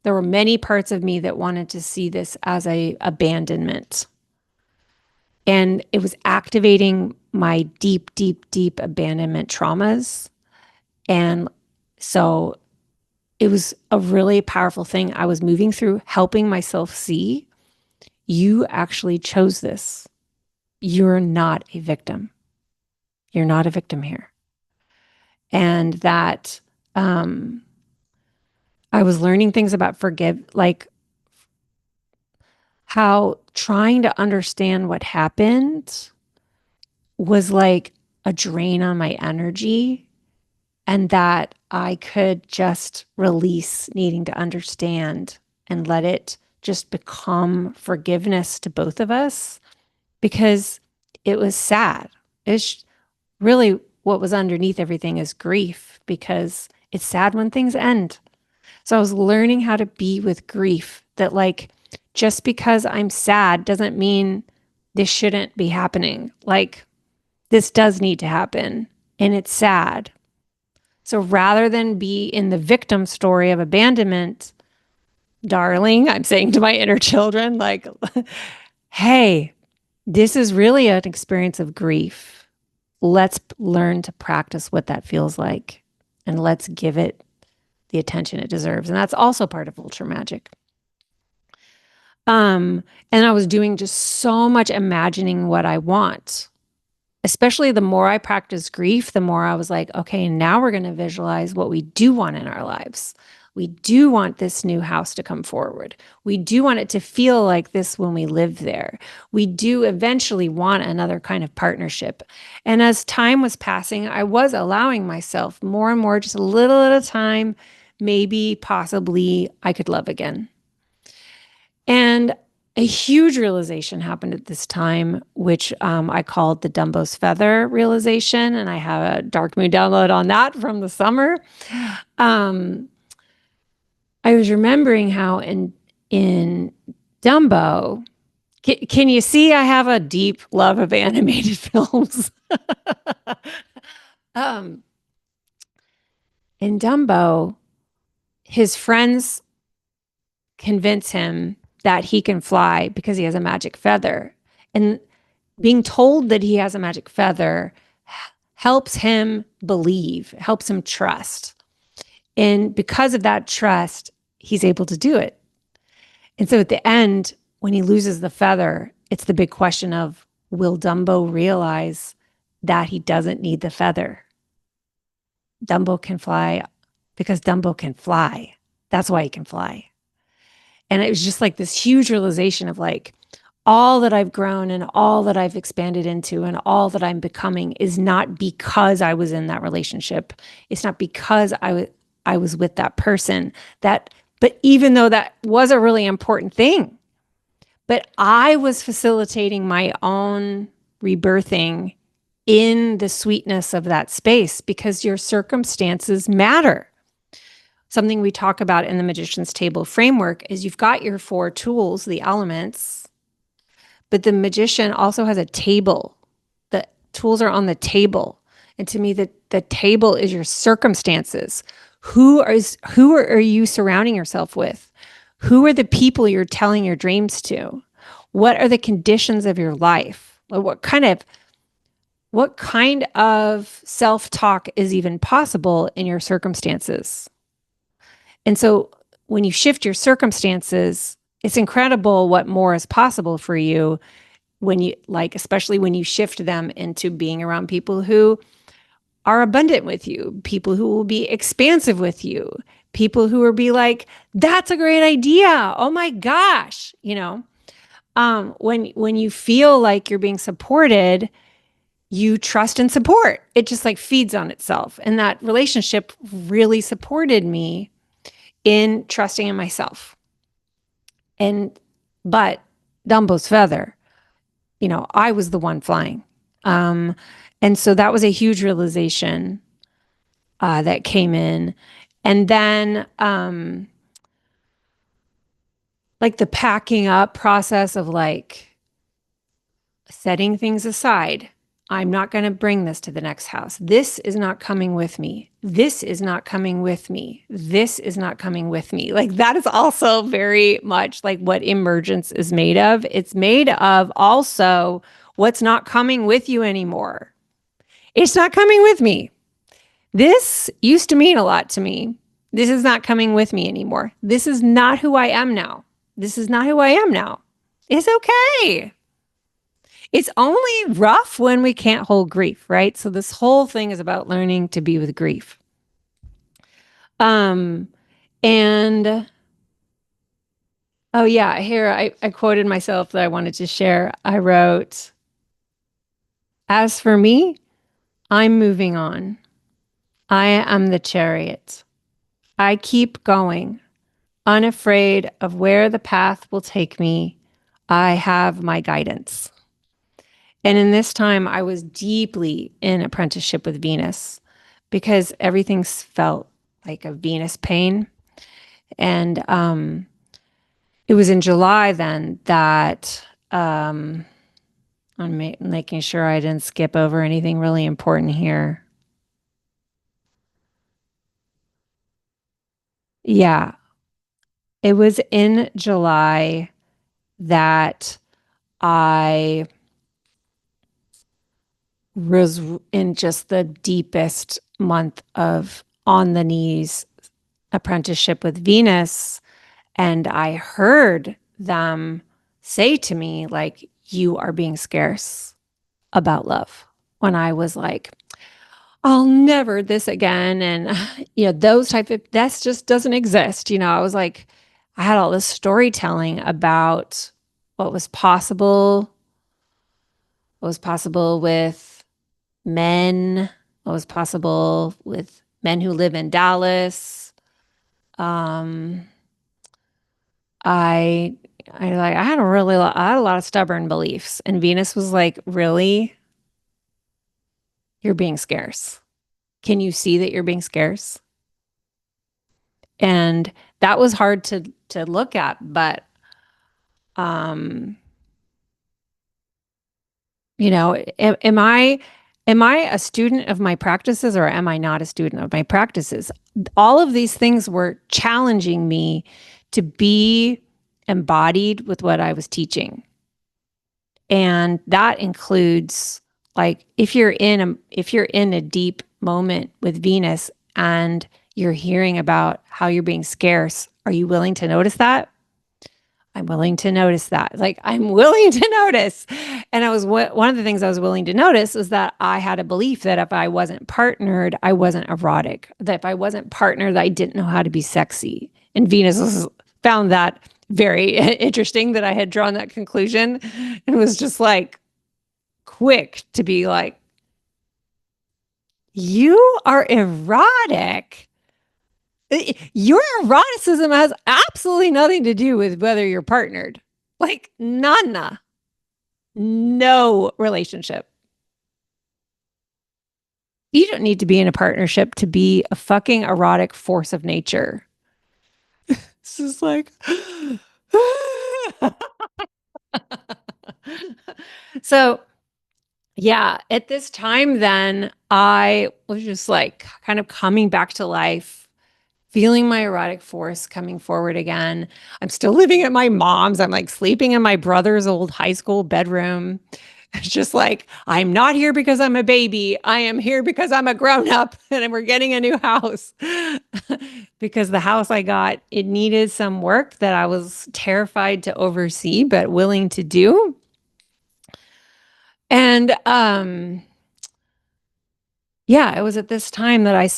S1: There were many parts of me that wanted to see this as a abandonment. And it was activating my deep abandonment traumas. And so it was a really powerful thing. I was moving through, helping myself see, you actually chose this. You're not a victim. You're not a victim here. And that I was learning things about like how trying to understand what happened was like a drain on my energy, and that I could just release needing to understand and let it just become forgiveness to both of us because it was sad. It's really what was underneath everything is grief because it's sad when things end. So I was learning how to be with grief that, like, just because I'm sad doesn't mean this shouldn't be happening. Like, this does need to happen and it's sad. So rather than be in the victim story of abandonment, darling, I'm saying to my inner children, like, hey, this is really an experience of grief. Let's learn to practice what that feels like and let's give it the attention it deserves. And that's also part of Vulture Magic. And I was doing just so much imagining what I want. Especially the more I practiced grief, the more I was like, okay, now we're going to visualize what we do want in our lives. We do want this new house to come forward. We do want it to feel like this when we live there. We do eventually want another kind of partnership. And as time was passing, I was allowing myself more and more, just a little at a time, maybe, possibly, I could love again. And a huge realization happened at this time, which I called the Dumbo's Feather realization. And I have a Dark Moon download on that from the summer. I was remembering how in Dumbo, can you see I have a deep love of animated films? um, in Dumbo, his friends convince him that he can fly because he has a magic feather. And being told that he has a magic feather helps him believe, helps him trust. And because of that trust, he's able to do it. And so at the end, when he loses the feather, it's the big question of, will Dumbo realize that he doesn't need the feather? Dumbo can fly because Dumbo can fly. That's why he can fly. And it was just like this huge realization of, like, all that I've grown and all that I've expanded into and all that I'm becoming is not because I was in that relationship. It's not because I was with that person. But even though that was a really important thing, but I was facilitating my own rebirthing in the sweetness of that space because your circumstances matter. Something we talk about in the Magician's Table framework is you've got your 4 tools, the elements, but the magician also has a table. The tools are on the table. And to me, the table is your circumstances. Who are you surrounding yourself with? Who are the people you're telling your dreams to? What are the conditions of your life? What kind of self-talk is even possible in your circumstances? And so when you shift your circumstances, it's incredible what more is possible for you when you, like, especially when you shift them into being around people who are abundant with you, people who will be expansive with you, people who will be like, that's a great idea. Oh my gosh. When you feel like you're being supported, you trust and support. It just like feeds on itself. And that relationship really supported me in trusting in myself. But Dumbo's feather, I was the one flying. And so that was a huge realization that came in. And then like the packing up process of, like, setting things aside. I'm not going to bring this to the next house. This is not coming with me. This is not coming with me. This is not coming with me. Like, that is also very much like what emergence is made of. It's made of also what's not coming with you anymore. It's not coming with me. This used to mean a lot to me. This is not coming with me anymore. This is not who I am now. This is not who I am now. It's okay. It's only rough when we can't hold grief, right? So this whole thing is about learning to be with grief. And oh yeah, here I quoted myself that I wanted to share. I wrote, as for me, I'm moving on. I am the chariot. I keep going. unafraid of where the path will take me. I have my guidance. And in this time, I was deeply in apprenticeship with Venus because everything felt like a Venus pain. And it was in July then that I'm making sure I didn't skip over anything really important here. Yeah, it was in July that I was in just the deepest month of on the knees apprenticeship with Venus. And I heard them say to me, like, you are being scarce about love. When I was like, I'll never this again. And, those type of, that's just doesn't exist. I was like, I had all this storytelling about what was possible with men, what was possible with men who live in Dallas. Um, I, I had I had a lot of stubborn beliefs, and Venus was like, really, you're being scarce. Can you see that you're being scarce? And that was hard to look at, but um am I a student of my practices, or am I not a student of my practices? All of these things were challenging me to be embodied with what I was teaching. And that includes, like, if you're in a deep moment with Venus and you're hearing about how you're being scarce, are you willing to notice that? I'm willing to notice that. Like, I'm willing to notice. And one of the things I was willing to notice was that I had a belief that if I wasn't partnered, I wasn't erotic. That if I wasn't partnered, I didn't know how to be sexy. And found that very interesting that I had drawn that conclusion, and was just like quick to be like, you are erotic. Your eroticism has absolutely nothing to do with whether you're partnered. Like, none. No relationship. You don't need to be in a partnership to be a fucking erotic force of nature. It's just like, so yeah, at this time, then I was just like kind of coming back to life, feeling my erotic force coming forward again. I'm still living at my mom's. I'm like sleeping in my brother's old high school bedroom. It's just like, I'm not here because I'm a baby. I am here because I'm a grown up, and we're getting a new house. Because the house I got, it needed some work that I was terrified to oversee, but willing to do. And yeah, it was at this time that I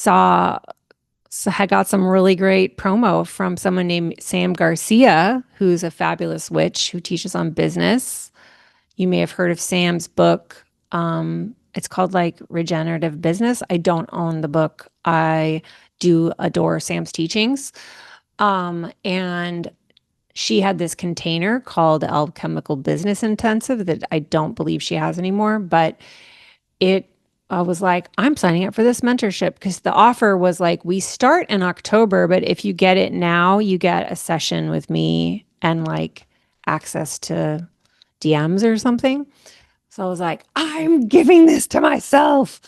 S1: got some really great promo from someone named Sam Garcia, who's a fabulous witch who teaches on business. You may have heard of Sam's book. It's called like Regenerative Business. I don't own the book. I do adore Sam's teachings. And she had this container called Alchemical Business Intensive that I don't believe she has anymore, but it I was like, I'm signing up for this mentorship, because the offer was like, we start in October, but if you get it now, you get a session with me and like access to DMs or something. So I was like, I'm giving this to myself.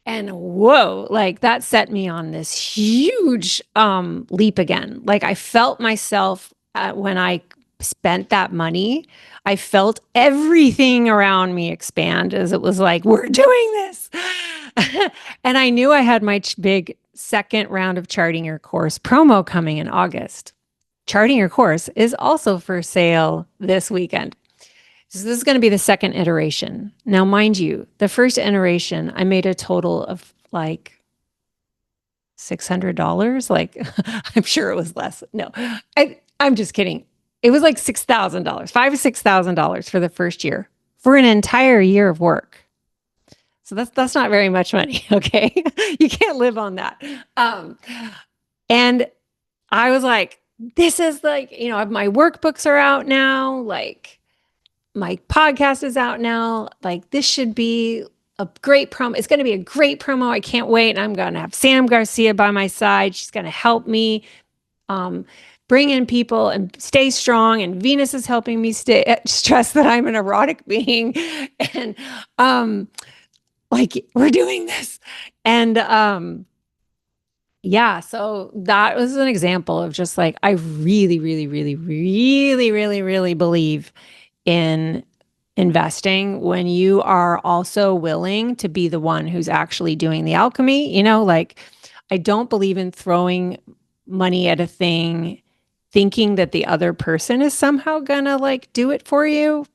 S1: And whoa, like that set me on this huge leap again. Like, I felt myself when I spent that money, I felt everything around me expand, as it was like, we're doing this. And I knew I had my big second round of Charting Your Course promo coming in August. Charting Your Course is also for sale this weekend. So this is going to be the second iteration. Now, mind you, the first iteration, I made a total of like $600. Like, I'm sure it was less. No, I'm just kidding. It was like $6,000, $5,000 to $6,000 for the first year, for an entire year of work. So that's not very much money. Okay, you can't live on that. And I was like, this is like, my workbooks are out now. Like, my podcast is out now. Like, this should be a great promo. It's going to be a great promo. I can't wait. And I'm going to have Sam Garcia by my side. She's going to help me um, bring in people and stay strong. And Venus is helping me stay stress that I'm an erotic being. And like, we're doing this. And yeah, so that was an example of just like, I really, really, really, really, really, really believe in investing when you are also willing to be the one who's actually doing the alchemy. Like, I don't believe in throwing money at a thing thinking that the other person is somehow gonna like do it for you.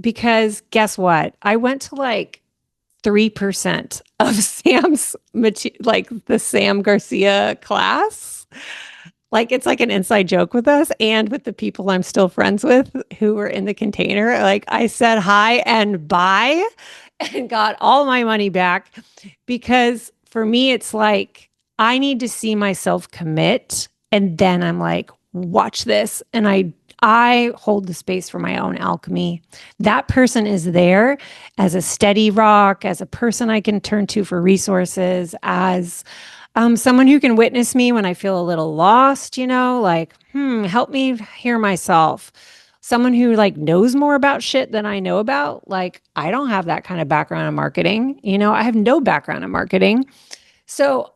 S1: Because guess what? I went to like 3% of like the Sam Garcia class. Like, it's like an inside joke with us and with the people I'm still friends with who were in the container. Like, I said hi and bye and got all my money back because for me, it's like I need to see myself commit. And then I'm like, watch this. And I hold the space for my own alchemy. That person is there as a steady rock, as a person I can turn to for resources, as someone who can witness me when I feel a little lost, like, help me hear myself. Someone who like knows more about shit than I know about. Like, I don't have that kind of background in marketing. I have no background in marketing. So,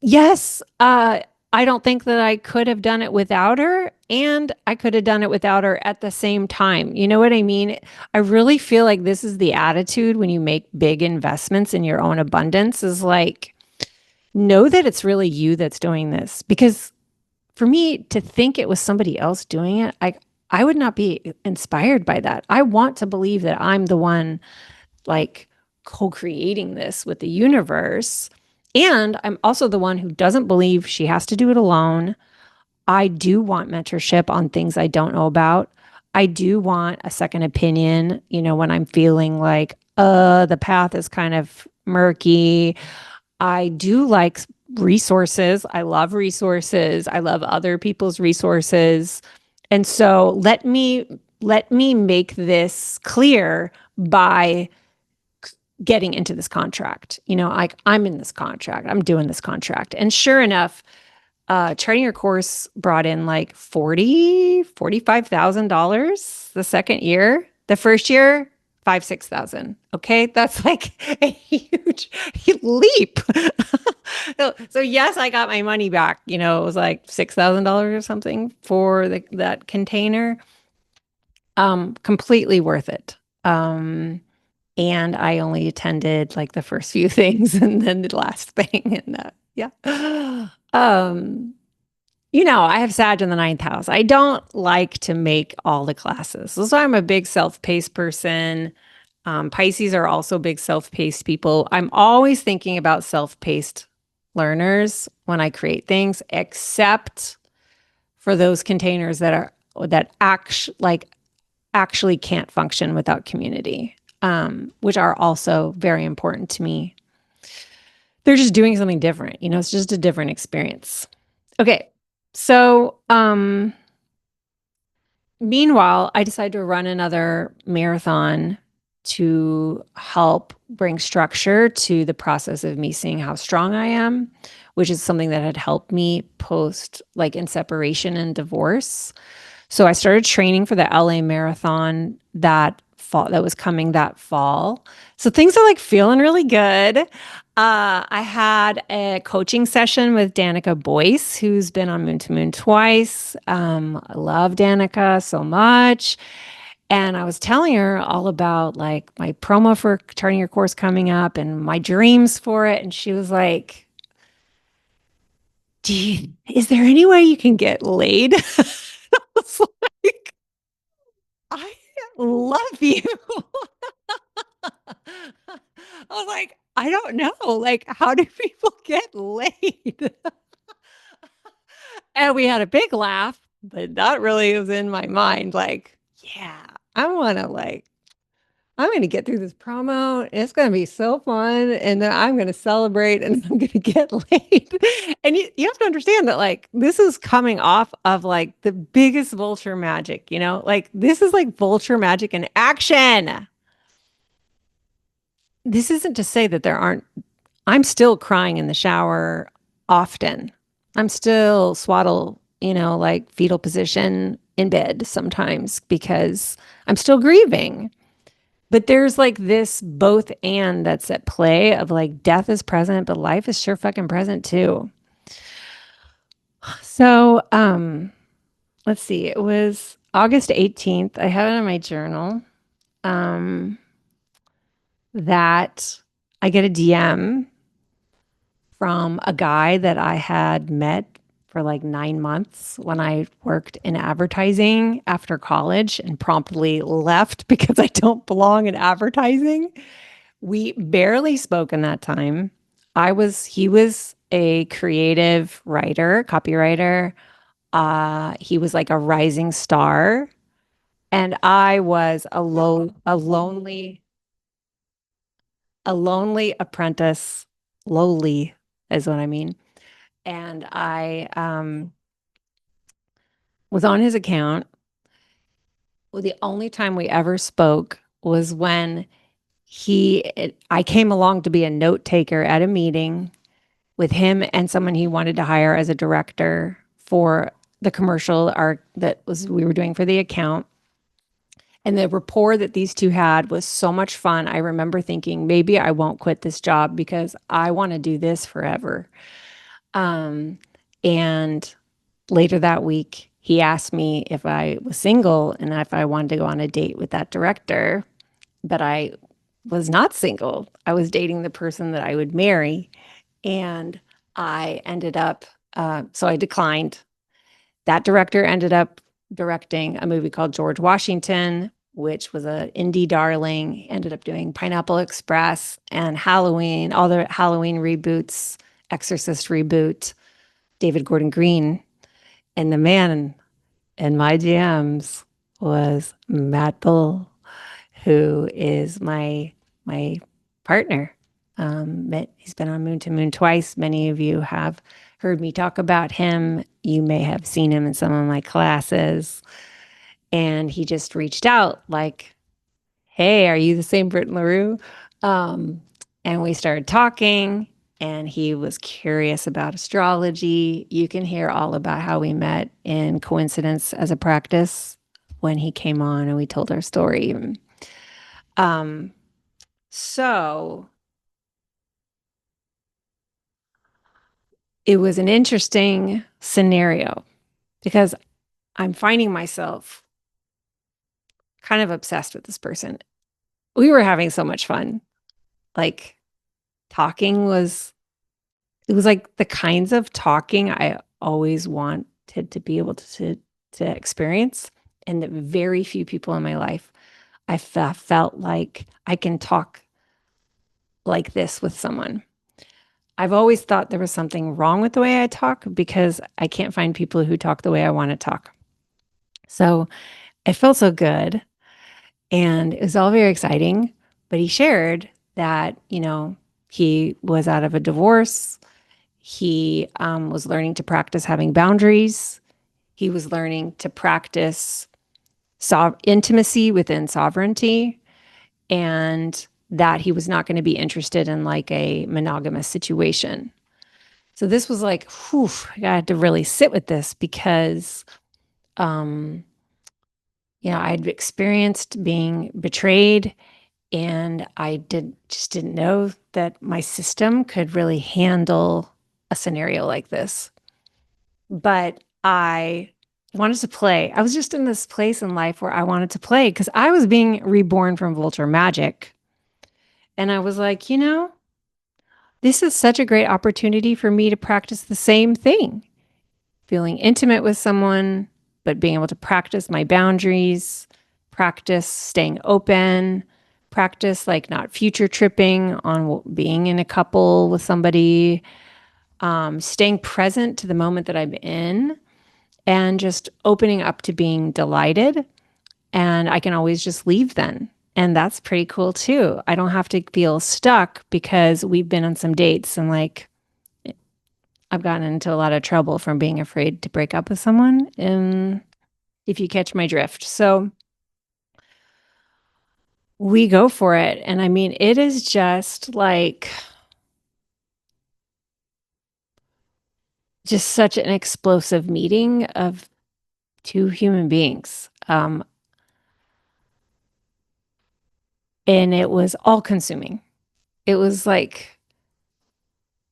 S1: yes, I don't think that I could have done it without her, and I could have done it without her at the same time. You know what I mean? I really feel like this is the attitude when you make big investments in your own abundance is like, know that it's really you that's doing this. Because for me to think it was somebody else doing it, I would not be inspired by that. I want to believe that I'm the one like co-creating this with the universe. And I'm also the one who doesn't believe she has to do it alone. I do want mentorship on things I don't know about. I do want a second opinion, when I'm feeling like, the path is kind of murky. I do like resources. I love resources. I love other people's resources. And so let me make this clear by getting into this contract. Like, I'm in this contract. I'm doing this contract. And sure enough, charting your course brought in like $45,000 the second year. The first year, 6,000. Okay. That's like a huge leap. So yes, I got my money back. It was like $6,000 or something for that container. Completely worth it. And I only attended like the first few things and then the last thing. And yeah. I have Sag in the ninth house. I don't like to make all the classes. So I'm a big self-paced person. Pisces are also big self-paced people. I'm always thinking about self-paced learners when I create things, except for those containers that actually can't function without community, which are also very important to me. They're just doing something different. It's just a different experience. Okay. So, meanwhile, I decided to run another marathon to help bring structure to the process of me seeing how strong I am, which is something that had helped me post like in separation and divorce. So I started training for the LA marathon that fall that was coming that fall. So things are like feeling really good. I had a coaching session with Danica Boyce, who's been on Moon to Moon twice. I love Danica so much. And I was telling her all about like my promo for Charting Your Course coming up and my dreams for it. And she was like, is there any way you can get laid? I was like, I love you. I was like, I don't know. Like, how do people get laid? And we had a big laugh, but that really was in my mind. Like, yeah, I want to like I'm going to get through this promo. It's going to be so fun. And then I'm going to celebrate and I'm going to get laid. And you have to understand that, like, this is coming off of like the biggest vulture magic, you know, like, this is like vulture magic in action. This isn't to say that there aren't, I'm still crying in the shower often. I'm still swaddle, you know, like fetal position in bed sometimes because I'm still grieving. But there's like this both and that's at play of like death is present, but life is sure fucking present too. So, let's see. It was August 18th. I have it in my journal. Um, that I get a DM from a guy that I had met for like 9 months when I worked in advertising after college and promptly left because I don't belong in advertising. We barely spoke in that time. He was a creative writer, copywriter. He was like a rising star. And I was a lonely apprentice. Lowly is what I mean. And I was on his account. Well, the only time we ever spoke was when I came along to be a note taker at a meeting with him and someone he wanted to hire as a director for the commercial arc that was we were doing for the account. And the rapport that these two had was so much fun. I remember thinking maybe I won't quit this job because I want to do this forever. And later that week, he asked me if I was single and if I wanted to go on a date with that director. But I was not single. I was dating the person that I would marry. And I ended up, so I declined. That director ended up directing a movie called George Washington, which was an indie darling. He ended up doing Pineapple Express and Halloween, all the Halloween reboots, Exorcist reboot, David Gordon Green. And the man in my GMs was Matt Bull, who is my partner. He's been on Moon to Moon twice. Many of you have heard me talk about him. You may have seen him in some of my classes. And he just reached out like, hey, are you the same Brit LaRue? And we started talking, and he was curious about astrology. You can hear all about how we met in Coincidence as a Practice when he came on and we told our story. So it was an interesting scenario because I'm finding myself kind of obsessed with this person. We were having so much fun. Like talking was, it was like the kinds of talking I always wanted to be able to experience. And that very few people in my life, I felt like I can talk like this with someone. I've always thought there was something wrong with the way I talk because I can't find people who talk the way I want to talk. So it felt so good. And it was all very exciting. But he shared that, you know, he was out of a divorce. He was learning to practice having boundaries. He was learning to practice intimacy within sovereignty, and that he was not going to be interested in like a monogamous situation. So this was like, whew, I had to really sit with this because, um, you know, I'd experienced being betrayed, and I didn't know that my system could really handle a scenario like this. But I wanted to play. I was just in this place in life where I wanted to play because I was being reborn from Vulture magic. And I was like, you know, this is such a great opportunity for me to practice the same thing. Feeling intimate with someone, but being able to practice my boundaries, practice staying open, practice like not future tripping on being in a couple with somebody, staying present to the moment that I'm in, and just opening up to being delighted. And I can always just leave then. And that's pretty cool too. I don't have to feel stuck because we've been on some dates and like I've gotten into a lot of trouble from being afraid to break up with someone. And if you catch my drift. So we go for it. And I mean, it is just like, just such an explosive meeting of two human beings. And it was all consuming. It was like,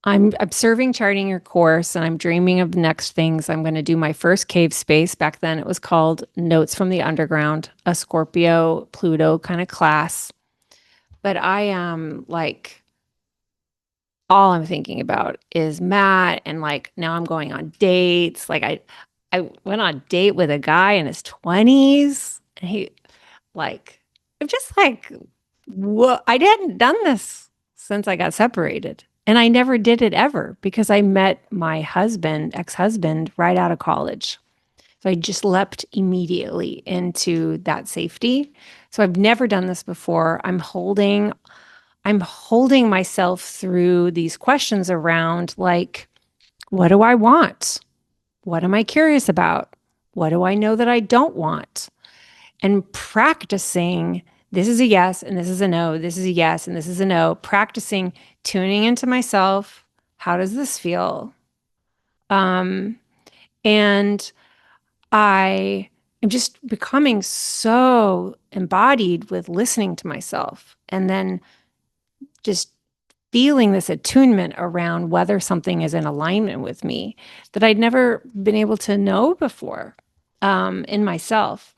S1: I'm observing, charting your course, and I'm dreaming of next things. I'm going to do my first cave space. Back then, it was called Notes from the Underground, a Scorpio Pluto kind of class. But I am like, all I'm thinking about is Matt, and like now I'm going on dates. Like I went on a date with a guy in his 20s, and he like, I'm just like, what? I hadn't done this since I got separated. And I never did it ever because I met my husband, ex-husband, right out of college. So I just leapt immediately into that safety. So I've never done this before. I'm holding myself through these questions around like, what do I want? What am I curious about? What do I know that I don't want? And practicing, this is a yes and this is a no, this is a yes and this is a no, practicing tuning into myself. How does this feel? Um, and I am just becoming so embodied with listening to myself and then just feeling this attunement around whether something is in alignment with me that I'd never been able to know before in myself.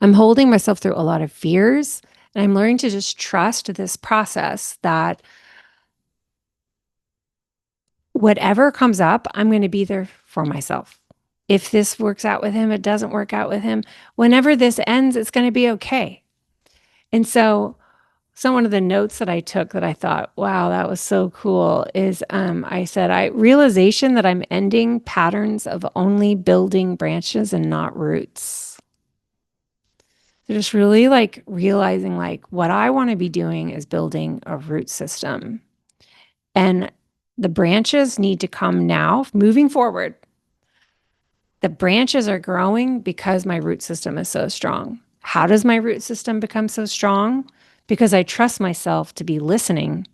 S1: I'm holding myself through a lot of fears, and I'm learning to just trust this process that whatever comes up, I'm going to be there for myself. If this works out with him, it doesn't work out with him. Whenever this ends, it's going to be okay. And so one of the notes that I took that I thought, wow, that was so cool is I said, realization that I'm ending patterns of only building branches and not roots. So just really like realizing like what I want to be doing is building a root system. And the branches need to come now, moving forward. The branches are growing because my root system is so strong. How does my root system become so strong? Because I trust myself to be listening.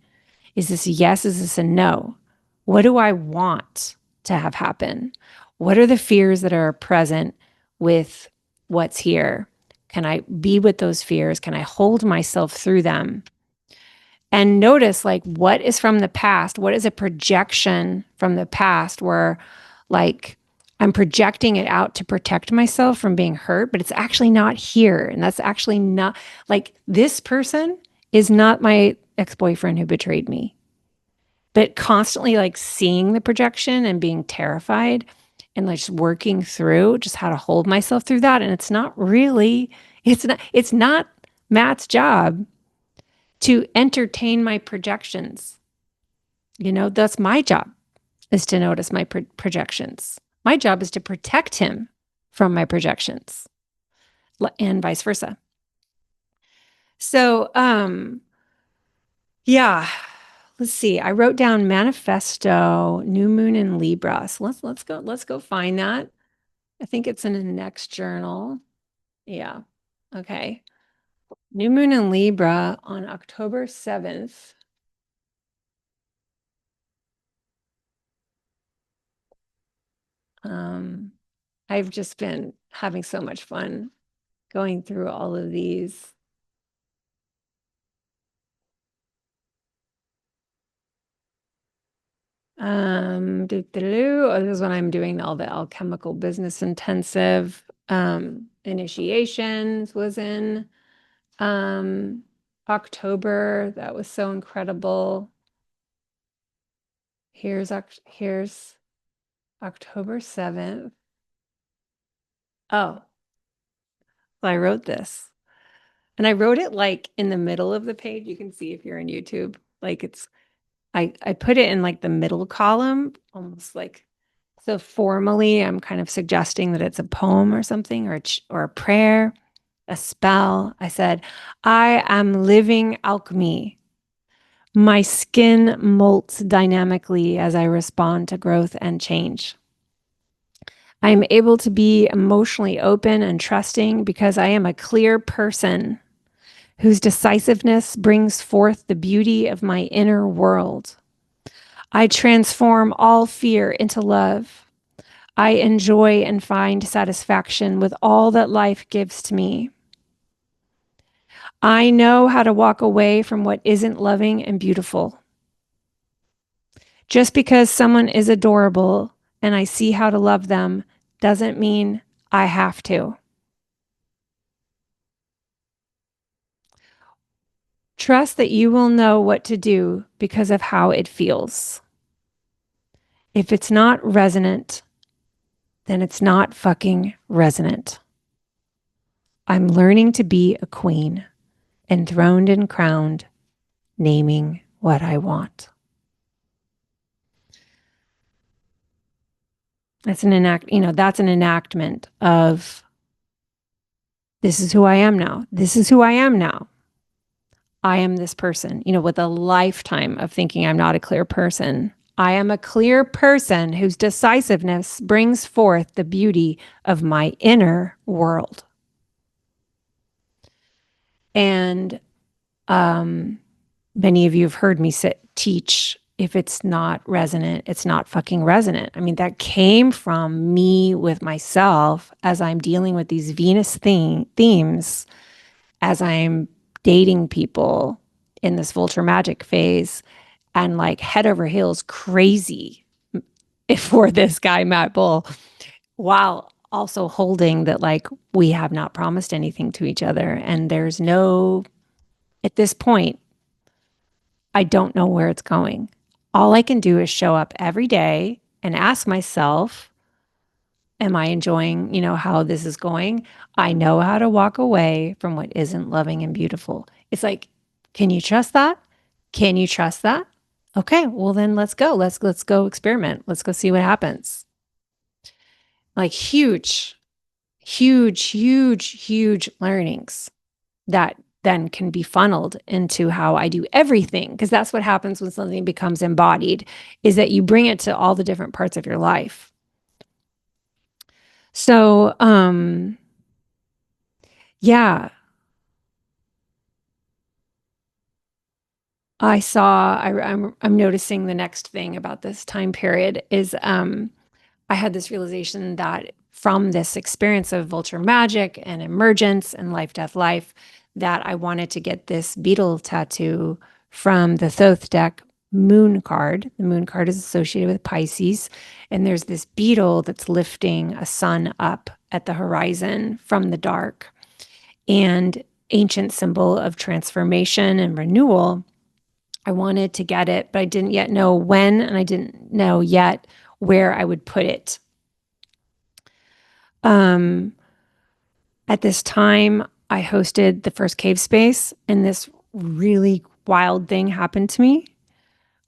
S1: Is this a yes? Is this a no? What do I want to have happen? What are the fears that are present with what's here? Can I be with those fears? Can I hold myself through them? And notice like what is from the past? What is a projection from the past where like I'm projecting it out to protect myself from being hurt, but it's actually not here. And that's actually not like this person is not my ex-boyfriend who betrayed me. But constantly like seeing the projection and being terrified and like just working through just how to hold myself through that. And it's not Matt's job to entertain my projections. That's my job is to notice my projections. My job is to protect him from my projections and vice versa. So, yeah, let's see. I wrote down manifesto, new moon in Libra. So let's go find that. I think it's in the next journal. Yeah. Okay. New moon in Libra on October 7th. Um, I've just been having so much fun going through all of these. Oh, this is when I'm doing all the alchemical business intensive. Initiations was in October. That was so incredible. Here's October 7th. Oh, well, I wrote this. And I wrote it like in the middle of the page. You can see if you're on YouTube. Like I put it in like the middle column, almost like so formally I'm kind of suggesting that it's a poem or something or a prayer. a spell. I said, I am living alchemy. My skin molts dynamically as I respond to growth and change. I am able to be emotionally open and trusting because I am a clear person whose decisiveness brings forth the beauty of my inner world. I transform all fear into love. I enjoy and find satisfaction with all that life gives to me. I know how to walk away from what isn't loving and beautiful. Just because someone is adorable and I see how to love them doesn't mean I have to. Trust that you will know what to do because of how it feels. If it's not resonant, then it's not fucking resonant. I'm learning to be a queen, enthroned and crowned, naming what I want. That's that's an enactment of this is who I am now. This is who I am now. I am this person, with a lifetime of thinking I'm not a clear person. I am a clear person whose decisiveness brings forth the beauty of my inner world. And many of you have heard me teach, if it's not resonant, it's not fucking resonant. I mean, that came from me with myself as I'm dealing with these Venus themes, as I'm dating people in this Vulture magic phase, and like head over heels crazy for this guy, Matt Bull, while also holding that like we have not promised anything to each other. And there's no, at this point, I don't know where it's going. All I can do is show up every day and ask myself, am I enjoying, how this is going? I know how to walk away from what isn't loving and beautiful. It's like, can you trust that? Can you trust that? Okay, well then let's go. Let's go experiment. Let's go see what happens. Like huge learnings that then can be funneled into how I do everything. Because that's what happens when something becomes embodied, is that you bring it to all the different parts of your life. So, yeah, I'm noticing the next thing about this time period is I had this realization that from this experience of Vulture magic and emergence and life, death, life, that I wanted to get this beetle tattoo from the Thoth deck moon card. The moon card is associated with Pisces. And there's this beetle that's lifting a sun up at the horizon from the dark, and ancient symbol of transformation and renewal. I wanted to get it, but I didn't yet know when, and I didn't know yet where I would put it. At this time, I hosted the first cave space, and this really wild thing happened to me,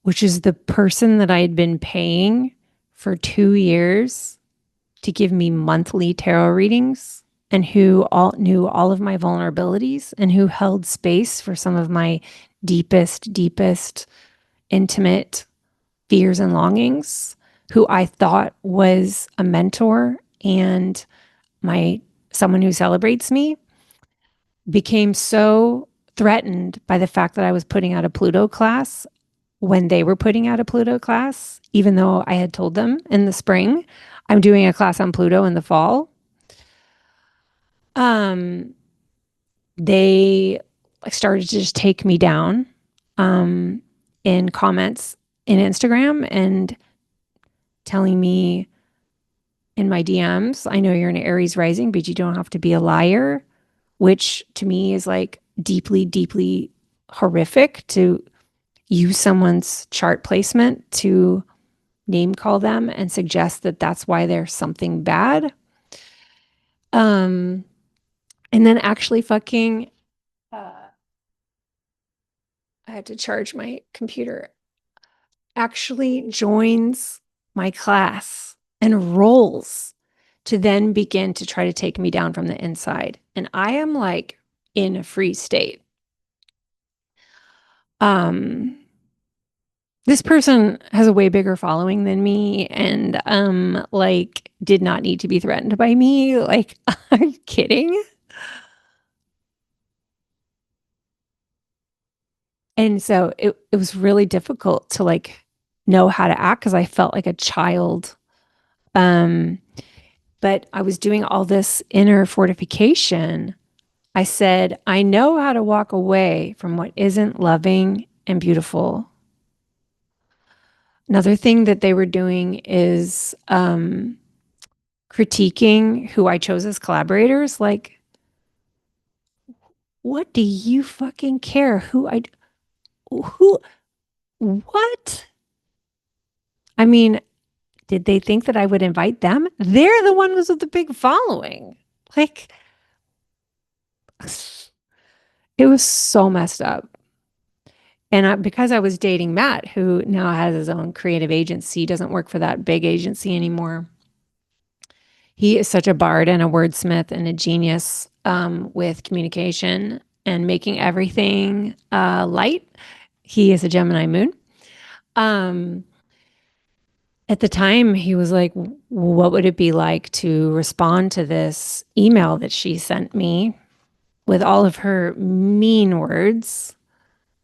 S1: which is the person that I had been paying for 2 years to give me monthly tarot readings, and who all knew all of my vulnerabilities and who held space for some of my deepest intimate fears and longings, who I thought was a mentor and someone who celebrates me, became so threatened by the fact that I was putting out a Pluto class when they were putting out a Pluto class, even though I had told them in the spring, I'm doing a class on Pluto in the fall. They started to just take me down in comments in Instagram and telling me in my DMs, I know you're an Aries rising, but you don't have to be a liar, which to me is like deeply horrific, to use someone's chart placement to name call them and suggest that that's why there's something bad. And then actually fucking, I had to charge my computer, actually joins my class and rolls to then begin to try to take me down from the inside. And I am like in a free state. Um, this person has a way bigger following than me and like did not need to be threatened by me. Like, are you kidding? And so it was really difficult to like know how to act because I felt like a child. Um, but I was doing all this inner fortification. I said, I know how to walk away from what isn't loving and beautiful. Another thing that they were doing is critiquing who I chose as collaborators. Like, what do you fucking care who, what? I mean, did they think that I would invite them? They're the ones with the big following. Like, it was so messed up. And because I was dating Matt, who now has his own creative agency, doesn't work for that big agency anymore. He is such a bard and a wordsmith and a genius with communication and making everything light. He is a Gemini moon. Um, at the time, he was like, what would it be like to respond to this email that she sent me with all of her mean words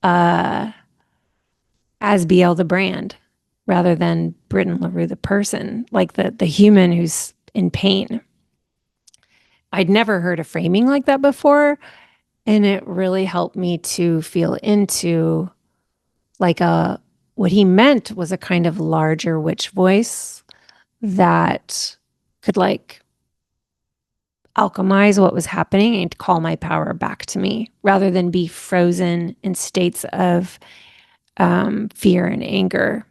S1: as BL the brand rather than Britton LaRue the person, like the human who's in pain. I'd never heard a framing like that before. And it really helped me to feel into like what he meant was a kind of larger witch voice that could like alchemize what was happening and call my power back to me rather than be frozen in states of fear and anger.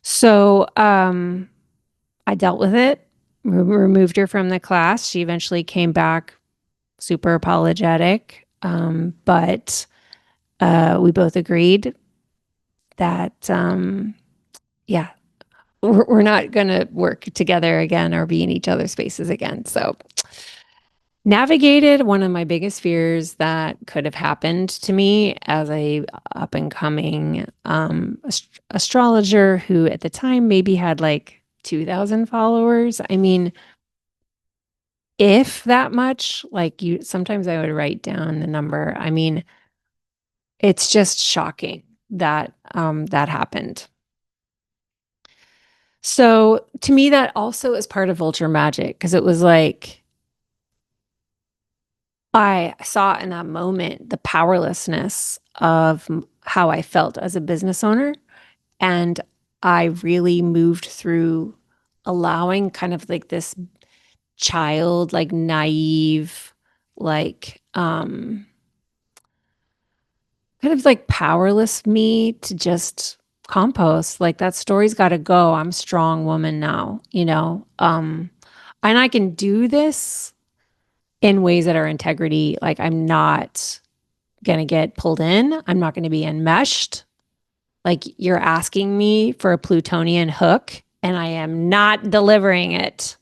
S1: So I dealt with it, removed her from the class. She eventually came back super apologetic, but we both agreed that, yeah, we're not going to work together again or be in each other's spaces again. So navigated one of my biggest fears that could have happened to me as a up and coming astrologer who at the time maybe had like 2,000 followers. I mean, if that much, like you, sometimes I would write down the number. I mean, it's just shocking that that happened. So to me, that also is part of Vulture magic because it was like I saw in that moment the powerlessness of how I felt as a business owner. And I really moved through allowing kind of like this child, like naive, like kind of like powerless me to just compost. Like that story's got to go. I'm a strong woman now, you know? And I can do this in ways that are integrity. Like I'm not going to get pulled in. I'm not going to be enmeshed. Like you're asking me for a Plutonian hook and I am not delivering it.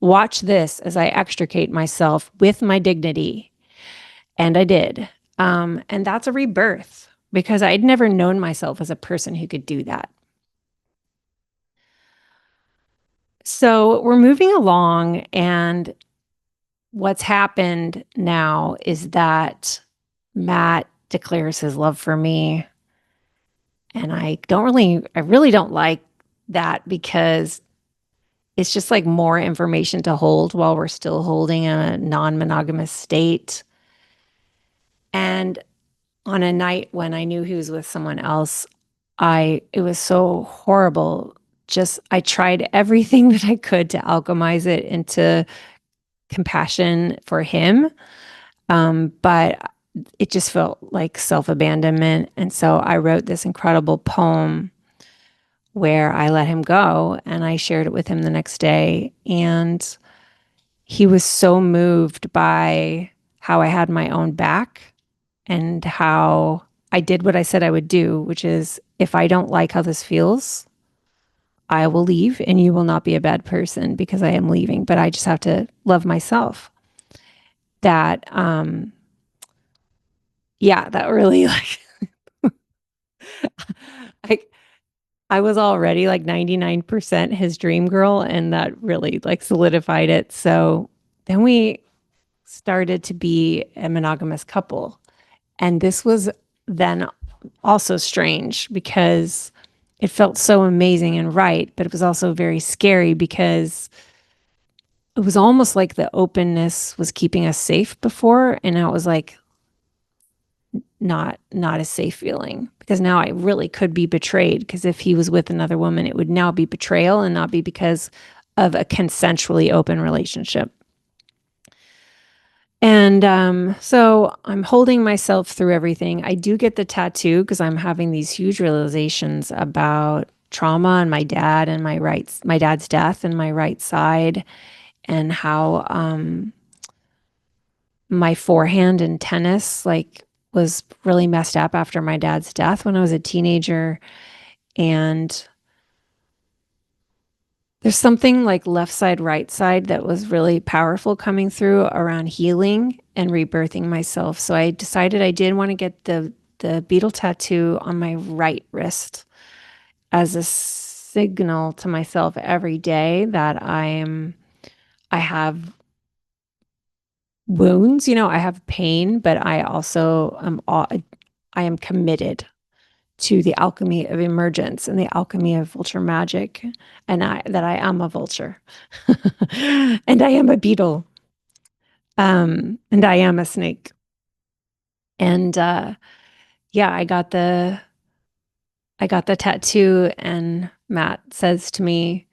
S1: Watch this as I extricate myself with my dignity. And I did. And that's a rebirth because I'd never known myself as a person who could do that. So we're moving along, and what's happened now is that Matt declares his love for me. And I really don't like that because it's just like more information to hold while we're still holding a non monogamous state. And on a night when I knew he was with someone else, it was so horrible. Just I tried everything that I could to alchemize it into compassion for him. But it just felt like self-abandonment. And so I wrote this incredible poem where I let him go and I shared it with him the next day. And he was so moved by how I had my own back and how I did what I said I would do, which is if I don't like how this feels, I will leave and you will not be a bad person because I am leaving, but I just have to love myself. That, yeah, that really like, I, I was already like 99% his dream girl, and that really like solidified it. So then we started to be a monogamous couple. And this was then also strange because it felt so amazing and right, but it was also very scary because it was almost like the openness was keeping us safe before, and now it was like not a safe feeling because now I really could be betrayed, because if he was with another woman, it would now be betrayal and not be because of a consensually open relationship. And so I'm holding myself through everything. I do get the tattoo because I'm having these huge realizations about trauma and my dad and my dad's death and my right side, and how my forehand in tennis like was really messed up after my dad's death when I was a teenager. And there's something like left side, right side that was really powerful coming through around healing and rebirthing myself. So I decided I did want to get the beetle tattoo on my right wrist as a signal to myself every day that I have wounds, I have pain, but I also I am committed to the alchemy of emergence and the alchemy of vulture magic, and I am a vulture and I am a beetle, and I am a snake. And yeah, I got the tattoo, and Matt says to me,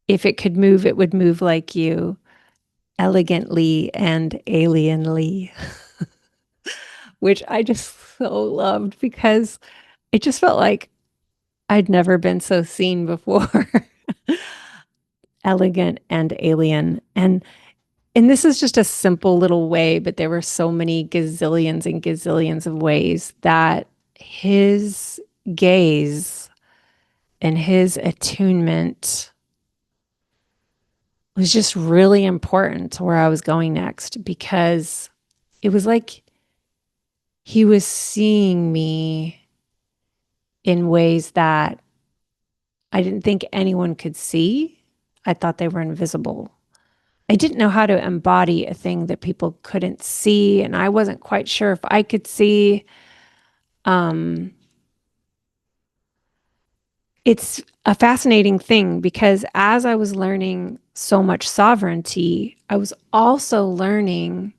S1: if it could move, it would move like you, elegantly and alienly, which I just so loved because it just felt like I'd never been so seen before. Elegant and alien. And this is just a simple little way, but there were so many gazillions and gazillions of ways that his gaze and his attunement was just really important to where I was going next, because it was like he was seeing me in ways that I didn't think anyone could see. I thought they were invisible. I didn't know how to embody a thing that people couldn't see, and I wasn't quite sure if I could see. Um, it's a fascinating thing because as I was learning so much sovereignty, I was also learning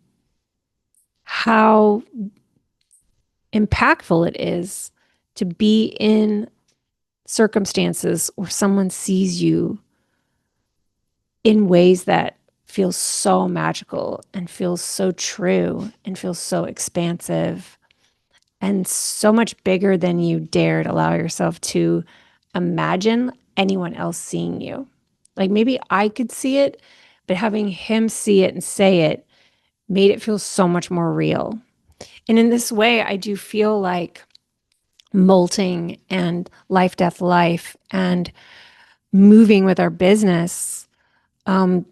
S1: how impactful it is to be in circumstances where someone sees you in ways that feel so magical and feels so true and feels so expansive and so much bigger than you dared allow yourself to imagine anyone else seeing you. Like maybe I could see it, but having him see it and say it made it feel so much more real. And in this way, I do feel like molting and life, death, life, and moving with our business um,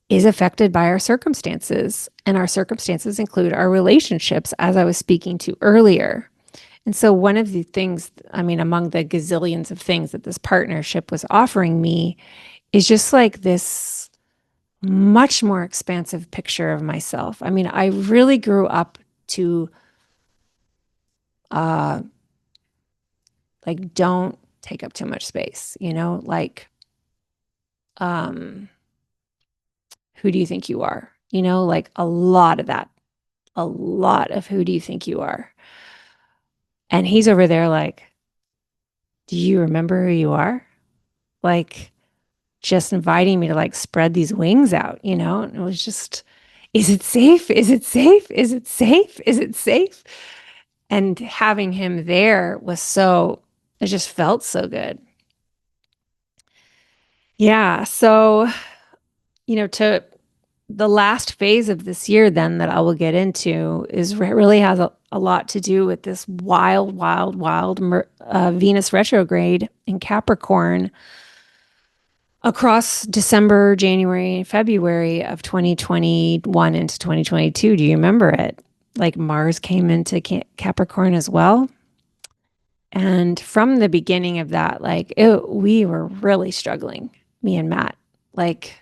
S1: is affected by our circumstances. And our circumstances include our relationships, as I was speaking to earlier. And so, one of the things, I mean, among the gazillions of things that this partnership was offering me, is just like this much more expansive picture of myself. I mean, I really grew up to uh, like, don't take up too much space, like, um, who do you think you are? Like a lot of that, a lot of who do you think you are? And he's over there like, do you remember who you are? Like, just inviting me to like spread these wings out, And it was just, is it safe? Is it safe? Is it safe? Is it safe? And having him there was it just felt so good. Yeah. So, to the last phase of this year, then that I will get into is really has a lot to do with this wild, wild, wild Venus retrograde in Capricorn, across December, January, and February of 2021 into 2022. Do you remember it? Like Mars came into Capricorn as well. And from the beginning of that, we were really struggling, me and Matt. Like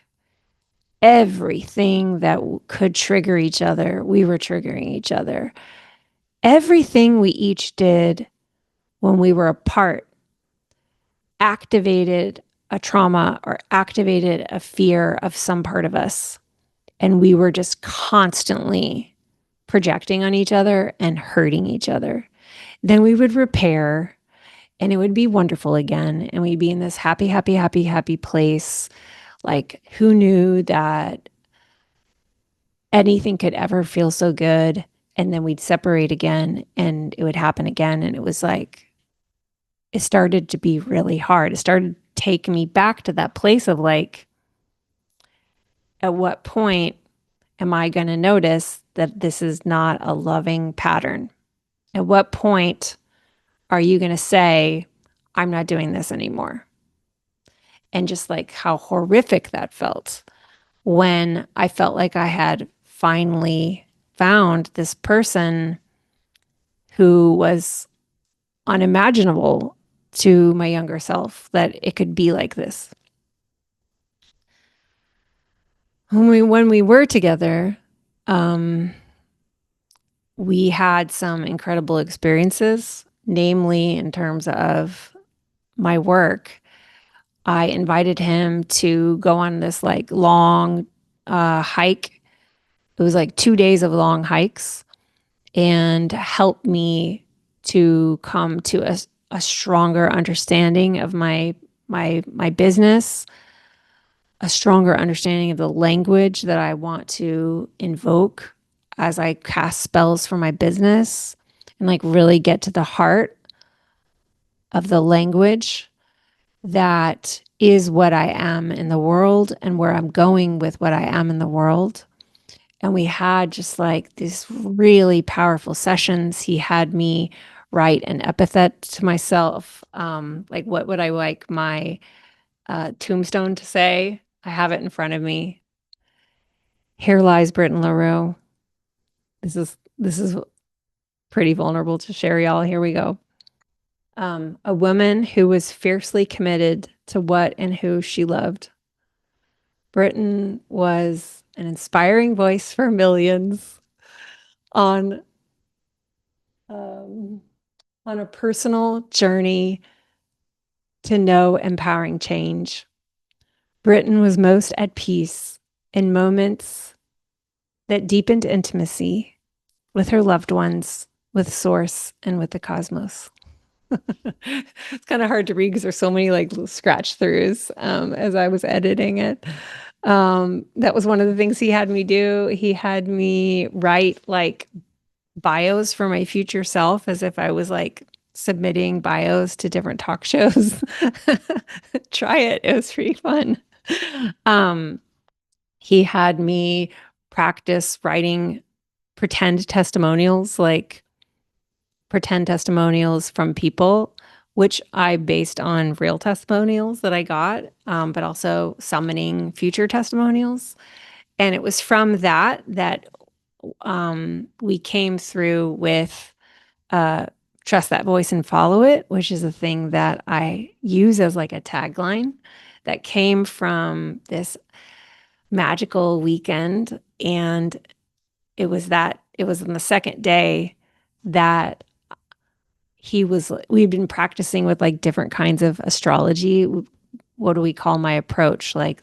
S1: everything that could trigger each other, we were triggering each other. Everything we each did when we were apart activated a trauma or activated a fear of some part of us. And we were just constantly projecting on each other and hurting each other. Then we would repair and it would be wonderful again. And we'd be in this happy, happy, happy, happy place. Like, who knew that anything could ever feel so good? And then we'd separate again and it would happen again. And it was like, it started to be really hard. It started to take me back to that place of like, at what point am I going to notice that this is not a loving pattern? At what point are you going to say, I'm not doing this anymore? And just like how horrific that felt when I felt like I had finally found this person who was unimaginable to my younger self, that it could be like this. When we were together, um, we had some incredible experiences, namely in terms of my work. I invited him to go on this like long hike. It was like 2 days of long hikes and help me to come to a stronger understanding of my business, a stronger understanding of the language that I want to invoke as I cast spells for my business, and like really get to the heart of the language that is what I am in the world and where I'm going with what I am in the world. And we had just like these really powerful sessions. He had me write an epithet to myself. Like, what would I like my tombstone to say? I have it in front of me. Here lies Britton LaRue. This is pretty vulnerable to share, y'all. Here we go. A woman who was fiercely committed to what and who she loved. Britton was an inspiring voice for millions on um, on a personal journey to know empowering change. Britton was most at peace in moments that deepened intimacy with her loved ones, with Source, and with the cosmos. It's kind of hard to read because there's so many like little scratch throughs as I was editing it. That was one of the things he had me do. He had me write like bios for my future self as if I was like submitting bios to different talk shows. Try it. It was pretty fun. Um, he had me practice writing pretend testimonials, like pretend testimonials from people, which I based on real testimonials that I got, but also summoning future testimonials. And it was from that we came through with uh, trust that voice and follow it, which is a thing that I use as like a tagline that came from this magical weekend. And it was on the second day that we've been practicing with like different kinds of astrology. What do we call my approach? Like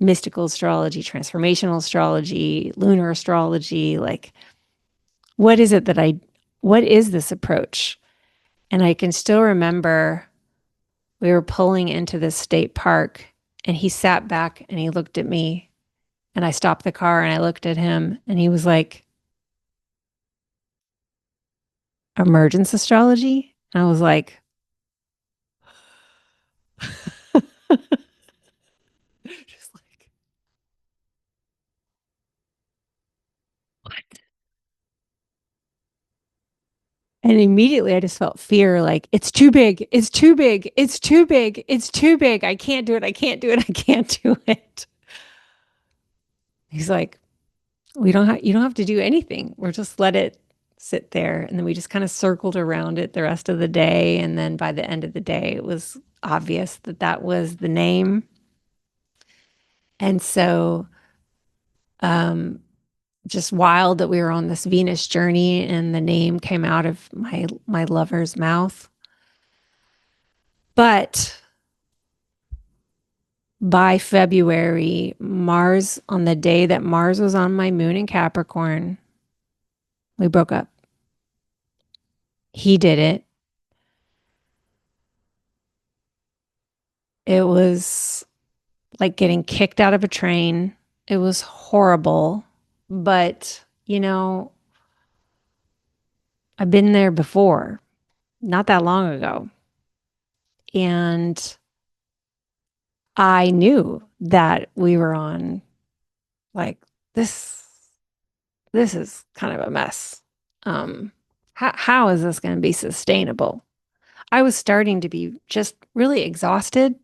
S1: mystical astrology, transformational astrology, lunar astrology. Like, what is it that what is this approach? And I can still remember we were pulling into this state park and he sat back and he looked at me and I stopped the car and I looked at him and he was like, emergence astrology? And I was like, just like, what? And immediately I just felt fear, like, it's too big. It's too big. It's too big. It's too big. I can't do it. I can't do it. I can't do it. He's like, you don't have to do anything. We're just let it sit there. And then we just kind of circled around it the rest of the day. And then by the end of the day, it was obvious that that was the name. And so, um, just wild that we were on this Venus journey and the name came out of my lover's mouth. But by February, Mars, on the day that Mars was on my moon in Capricorn, we broke up. He did it. It was like getting kicked out of a train. It was horrible. But, I've been there before, not that long ago. And I knew that we were on, like, this this is kind of a mess. How is this going to be sustainable? I was starting to be just really exhausted.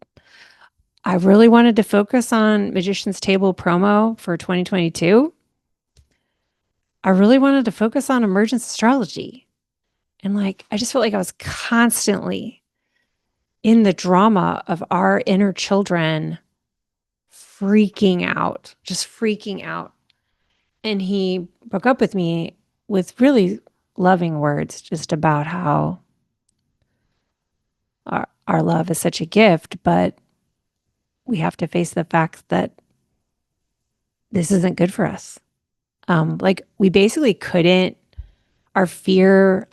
S1: I really wanted to focus on Magician's Table promo for 2022. I really wanted to focus on emergent astrology. And like, I just felt like I was constantly in the drama of our inner children freaking out, just freaking out. And he broke up with me with really loving words just about how our love is such a gift, but we have to face the fact that this isn't good for us. Like we basically couldn't, our fear,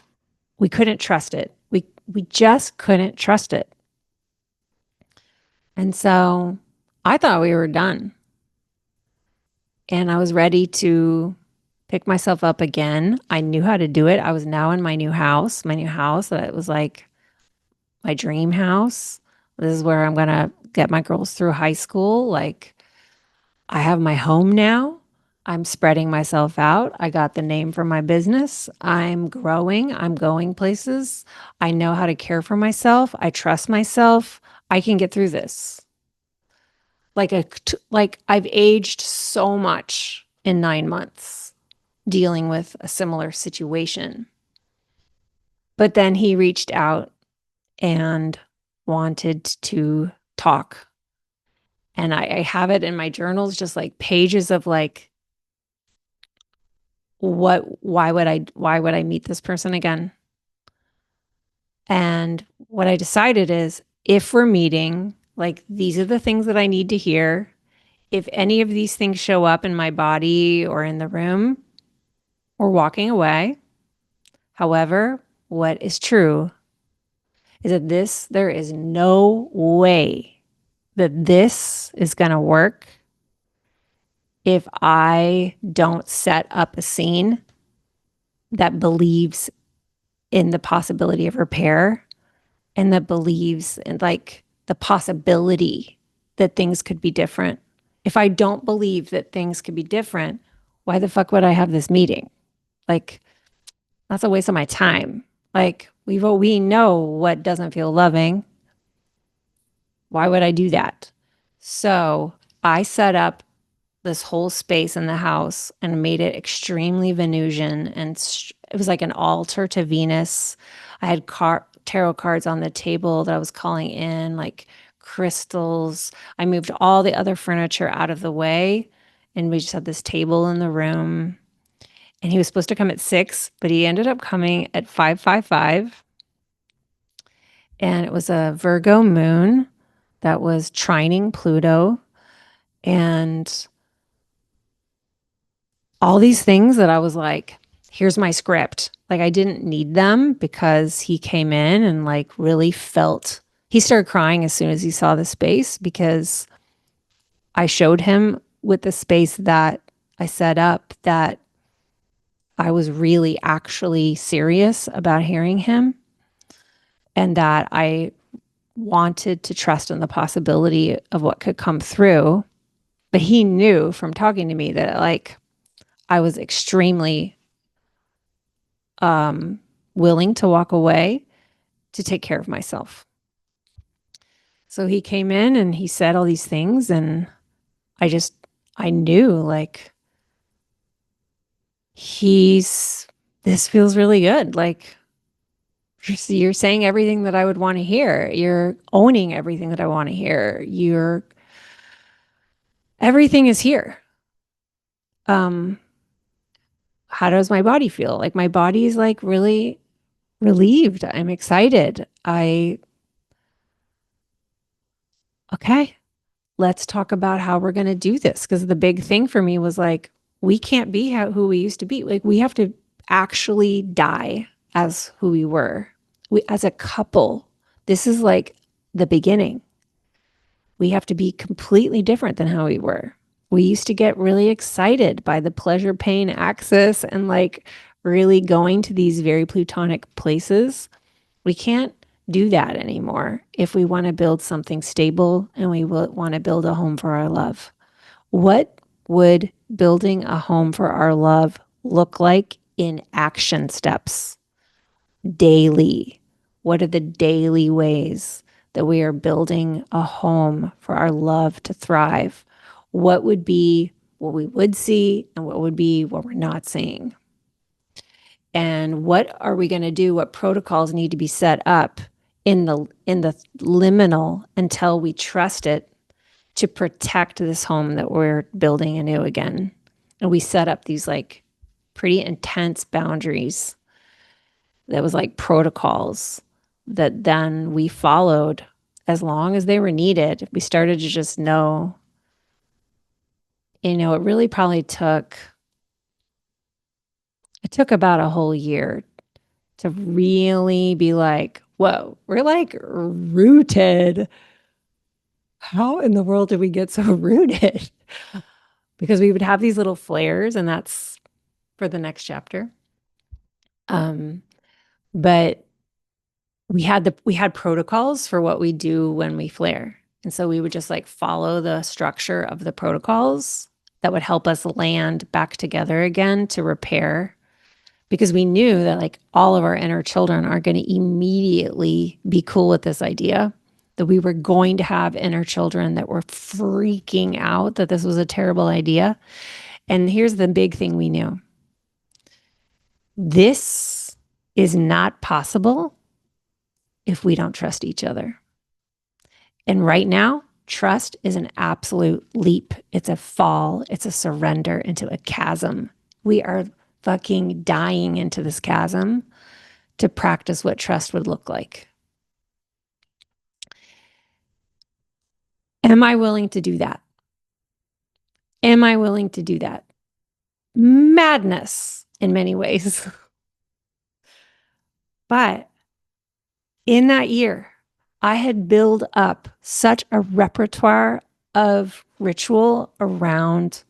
S1: we couldn't trust it. We just couldn't trust it. And so I thought we were done. And I was ready to pick myself up again. I knew how to do it. I was now in my new house that was like my dream house. This is where I'm going to get my girls through high school. Like, I have my home now. I'm spreading myself out. I got the name for my business. I'm growing. I'm going places. I know how to care for myself. I trust myself. I can get through this. Like I've aged so much in 9 months dealing with a similar situation. But then he reached out and wanted to talk. And I have it in my journals, just like pages of like, why would I meet this person again? And what I decided is if we're meeting, like these are the things that I need to hear. If any of these things show up in my body or in the room, we're walking away. However, what is true is that there is no way that this is going to work if I don't set up a scene that believes in the possibility of repair and that believes in like the possibility that things could be different. If I don't believe that things could be different, why the fuck would I have this meeting? Like, that's a waste of my time. Like, we know what doesn't feel loving. Why would I do that? So I set up this whole space in the house and made it extremely Venusian. And it was like an altar to Venus. I had tarot cards on the table that I was calling in, like crystals. I moved all the other furniture out of the way. And we just had this table in the room. And he was supposed to come at 6, but he ended up coming at 5:55. And it was a Virgo moon that was trining Pluto. And all these things that I was like, here's my script. Like I didn't need them because he came in and like really felt, he started crying as soon as he saw the space because I showed him with the space that I set up that I was really actually serious about hearing him and that I wanted to trust in the possibility of what could come through. But he knew from talking to me that like I was extremely willing to walk away to take care of myself. So he came in and he said all these things, and I knew like this feels really good. Like, you're saying everything that I would want to hear. You're owning everything that I want to hear. Everything is here. Um, how does my body feel? Like my body is like really relieved. I'm excited. Okay, let's talk about how we're going to do this. Because the big thing for me was like, we can't be who we used to be. Like we have to actually die as who we were. As a couple, this is like the beginning. We have to be completely different than how we were. We used to get really excited by the pleasure pain axis and like really going to these very plutonic places. We can't do that anymore if we want to build something stable and we want to build a home for our love. What would building a home for our love look like in action steps daily? What are the daily ways that we are building a home for our love to thrive? What would be what we would see and what would be what we're not seeing? And what are we going to do? What protocols need to be set up in the liminal until we trust it to protect this home that we're building anew again? And we set up these like pretty intense boundaries that was like protocols that then we followed as long as they were needed. We started to just know, it really probably took about a whole year to really be like, whoa, we're like rooted. How in the world did we get so rooted? Because we would have these little flares, and that's for the next chapter. But we had protocols for what we do when we flare. And so we would just like follow the structure of the protocols that would help us land back together again to repair, because we knew that like all of our inner children are going to immediately be cool with this idea, that we were going to have inner children that were freaking out that this was a terrible idea. And here's the big thing we knew. This is not possible if we don't trust each other. And right now, trust is an absolute leap. It's a fall. It's a surrender into a chasm. We are fucking dying into this chasm to practice what trust would look like. Am I willing to do that? Am I willing to do that? Madness in many ways. But in that year, I had built up such a repertoire of ritual around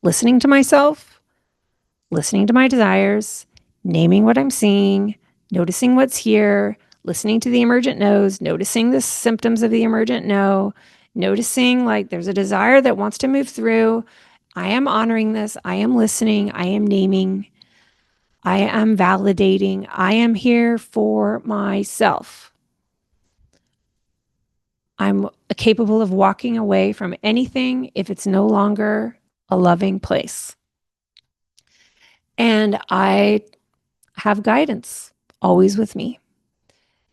S1: listening to myself, listening to my desires, naming what I'm seeing, noticing what's here, listening to the emergent no's, noticing the symptoms of the emergent no, noticing like there's a desire that wants to move through. I am honoring this. I am listening. I am naming. I am validating. I am here for myself. I'm capable of walking away from anything if it's no longer a loving place. And I have guidance always with me.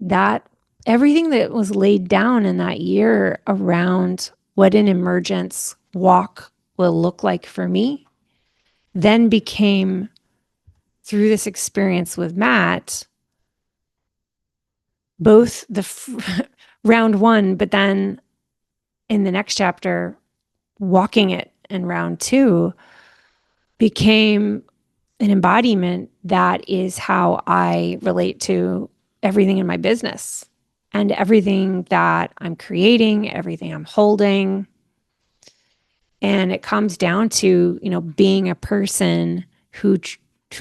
S1: That everything that was laid down in that year around what an emergence walk will look like for me then became, through this experience with Matt, both the round one, but then in the next chapter, walking it in round two became an embodiment that is how I relate to everything in my business and everything that I'm creating, everything I'm holding. And it comes down to, being a person who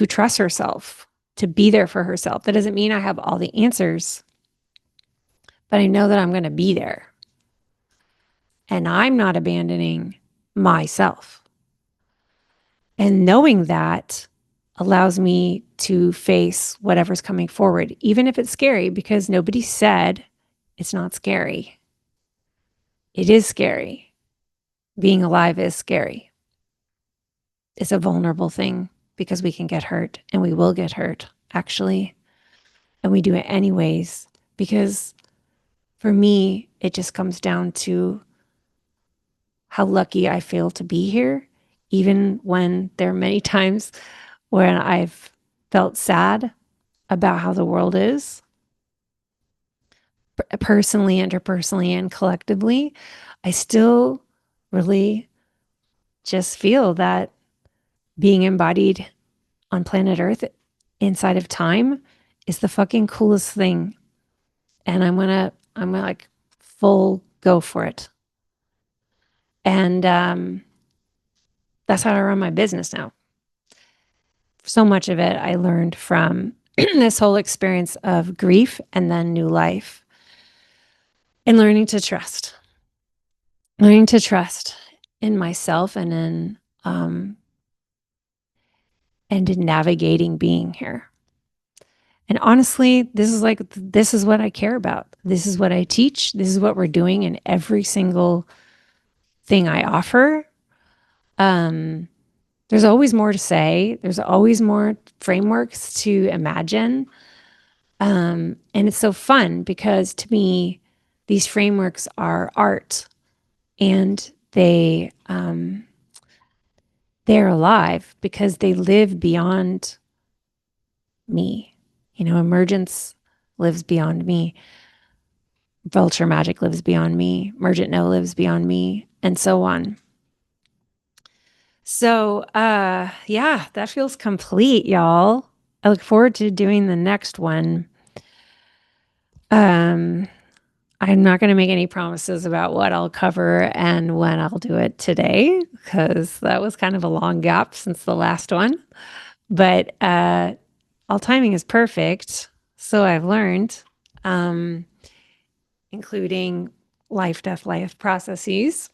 S1: trusts herself, to be there for herself. That doesn't mean I have all the answers, but I know that I'm going to be there. And I'm not abandoning myself. And knowing that allows me to face whatever's coming forward, even if it's scary, because nobody said it's not scary. It is scary. Being alive is scary. It's a vulnerable thing because we can get hurt, and we will get hurt, actually. And we do it anyways, because for me, it just comes down to how lucky I feel to be here, even when there are many times when I've felt sad about how the world is, personally, interpersonally, and collectively. I still really just feel that being embodied on planet Earth inside of time is the fucking coolest thing. And I'm gonna like full go for it. And that's how I run my business now. So much of it I learned from this whole experience of grief and then new life, and learning to trust in myself and in navigating being here. And honestly, this is what I care about. This is what I teach. This is what we're doing in every single thing I offer. There's always more to say. There's always more frameworks to imagine. And it's so fun because to me, these frameworks are art, and they're alive because they live beyond me. You know, emergence lives beyond me. Vulture magic lives beyond me. Emergent no lives beyond me, and so on. So, yeah, that feels complete, y'all. I look forward to doing the next one. I'm not going to make any promises about what I'll cover and when I'll do it today, because that was kind of a long gap since the last one. But all timing is perfect, so I've learned, including life, death, life processes.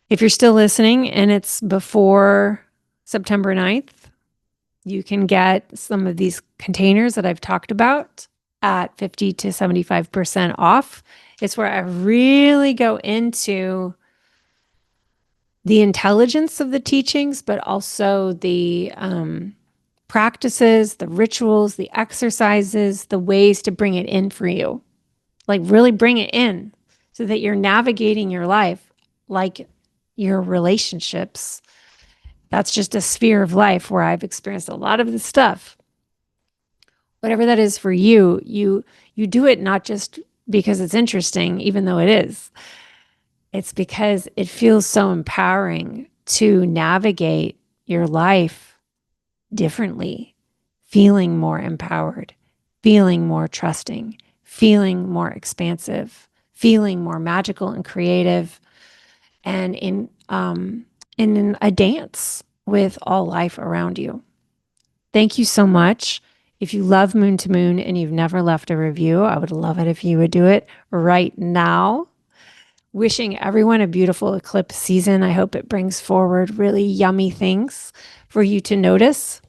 S1: If you're still listening and it's before September 9th, you can get some of these containers that I've talked about at 50 to 75% off. It's where I really go into the intelligence of the teachings, but also the practices, the rituals, the exercises, the ways to bring it in for you. Like really bring it in so that you're navigating your life like your relationships. That's just a sphere of life where I've experienced a lot of this stuff. Whatever that is for you, you do it not just because it's interesting, even though it is. It's because it feels so empowering to navigate your life differently, feeling more empowered, feeling more trusting, feeling more expansive, feeling more magical and creative, and in a dance with all life around you. Thank you so much. If you love Moon to Moon and you've never left a review, I would love it if you would do it right now. Wishing everyone a beautiful eclipse season. I hope it brings forward really yummy things for you to notice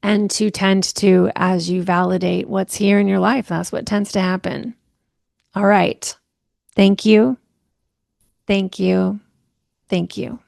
S1: and to tend to as you validate what's here in your life. That's what tends to happen. All right. Thank you. Thank you. Thank you.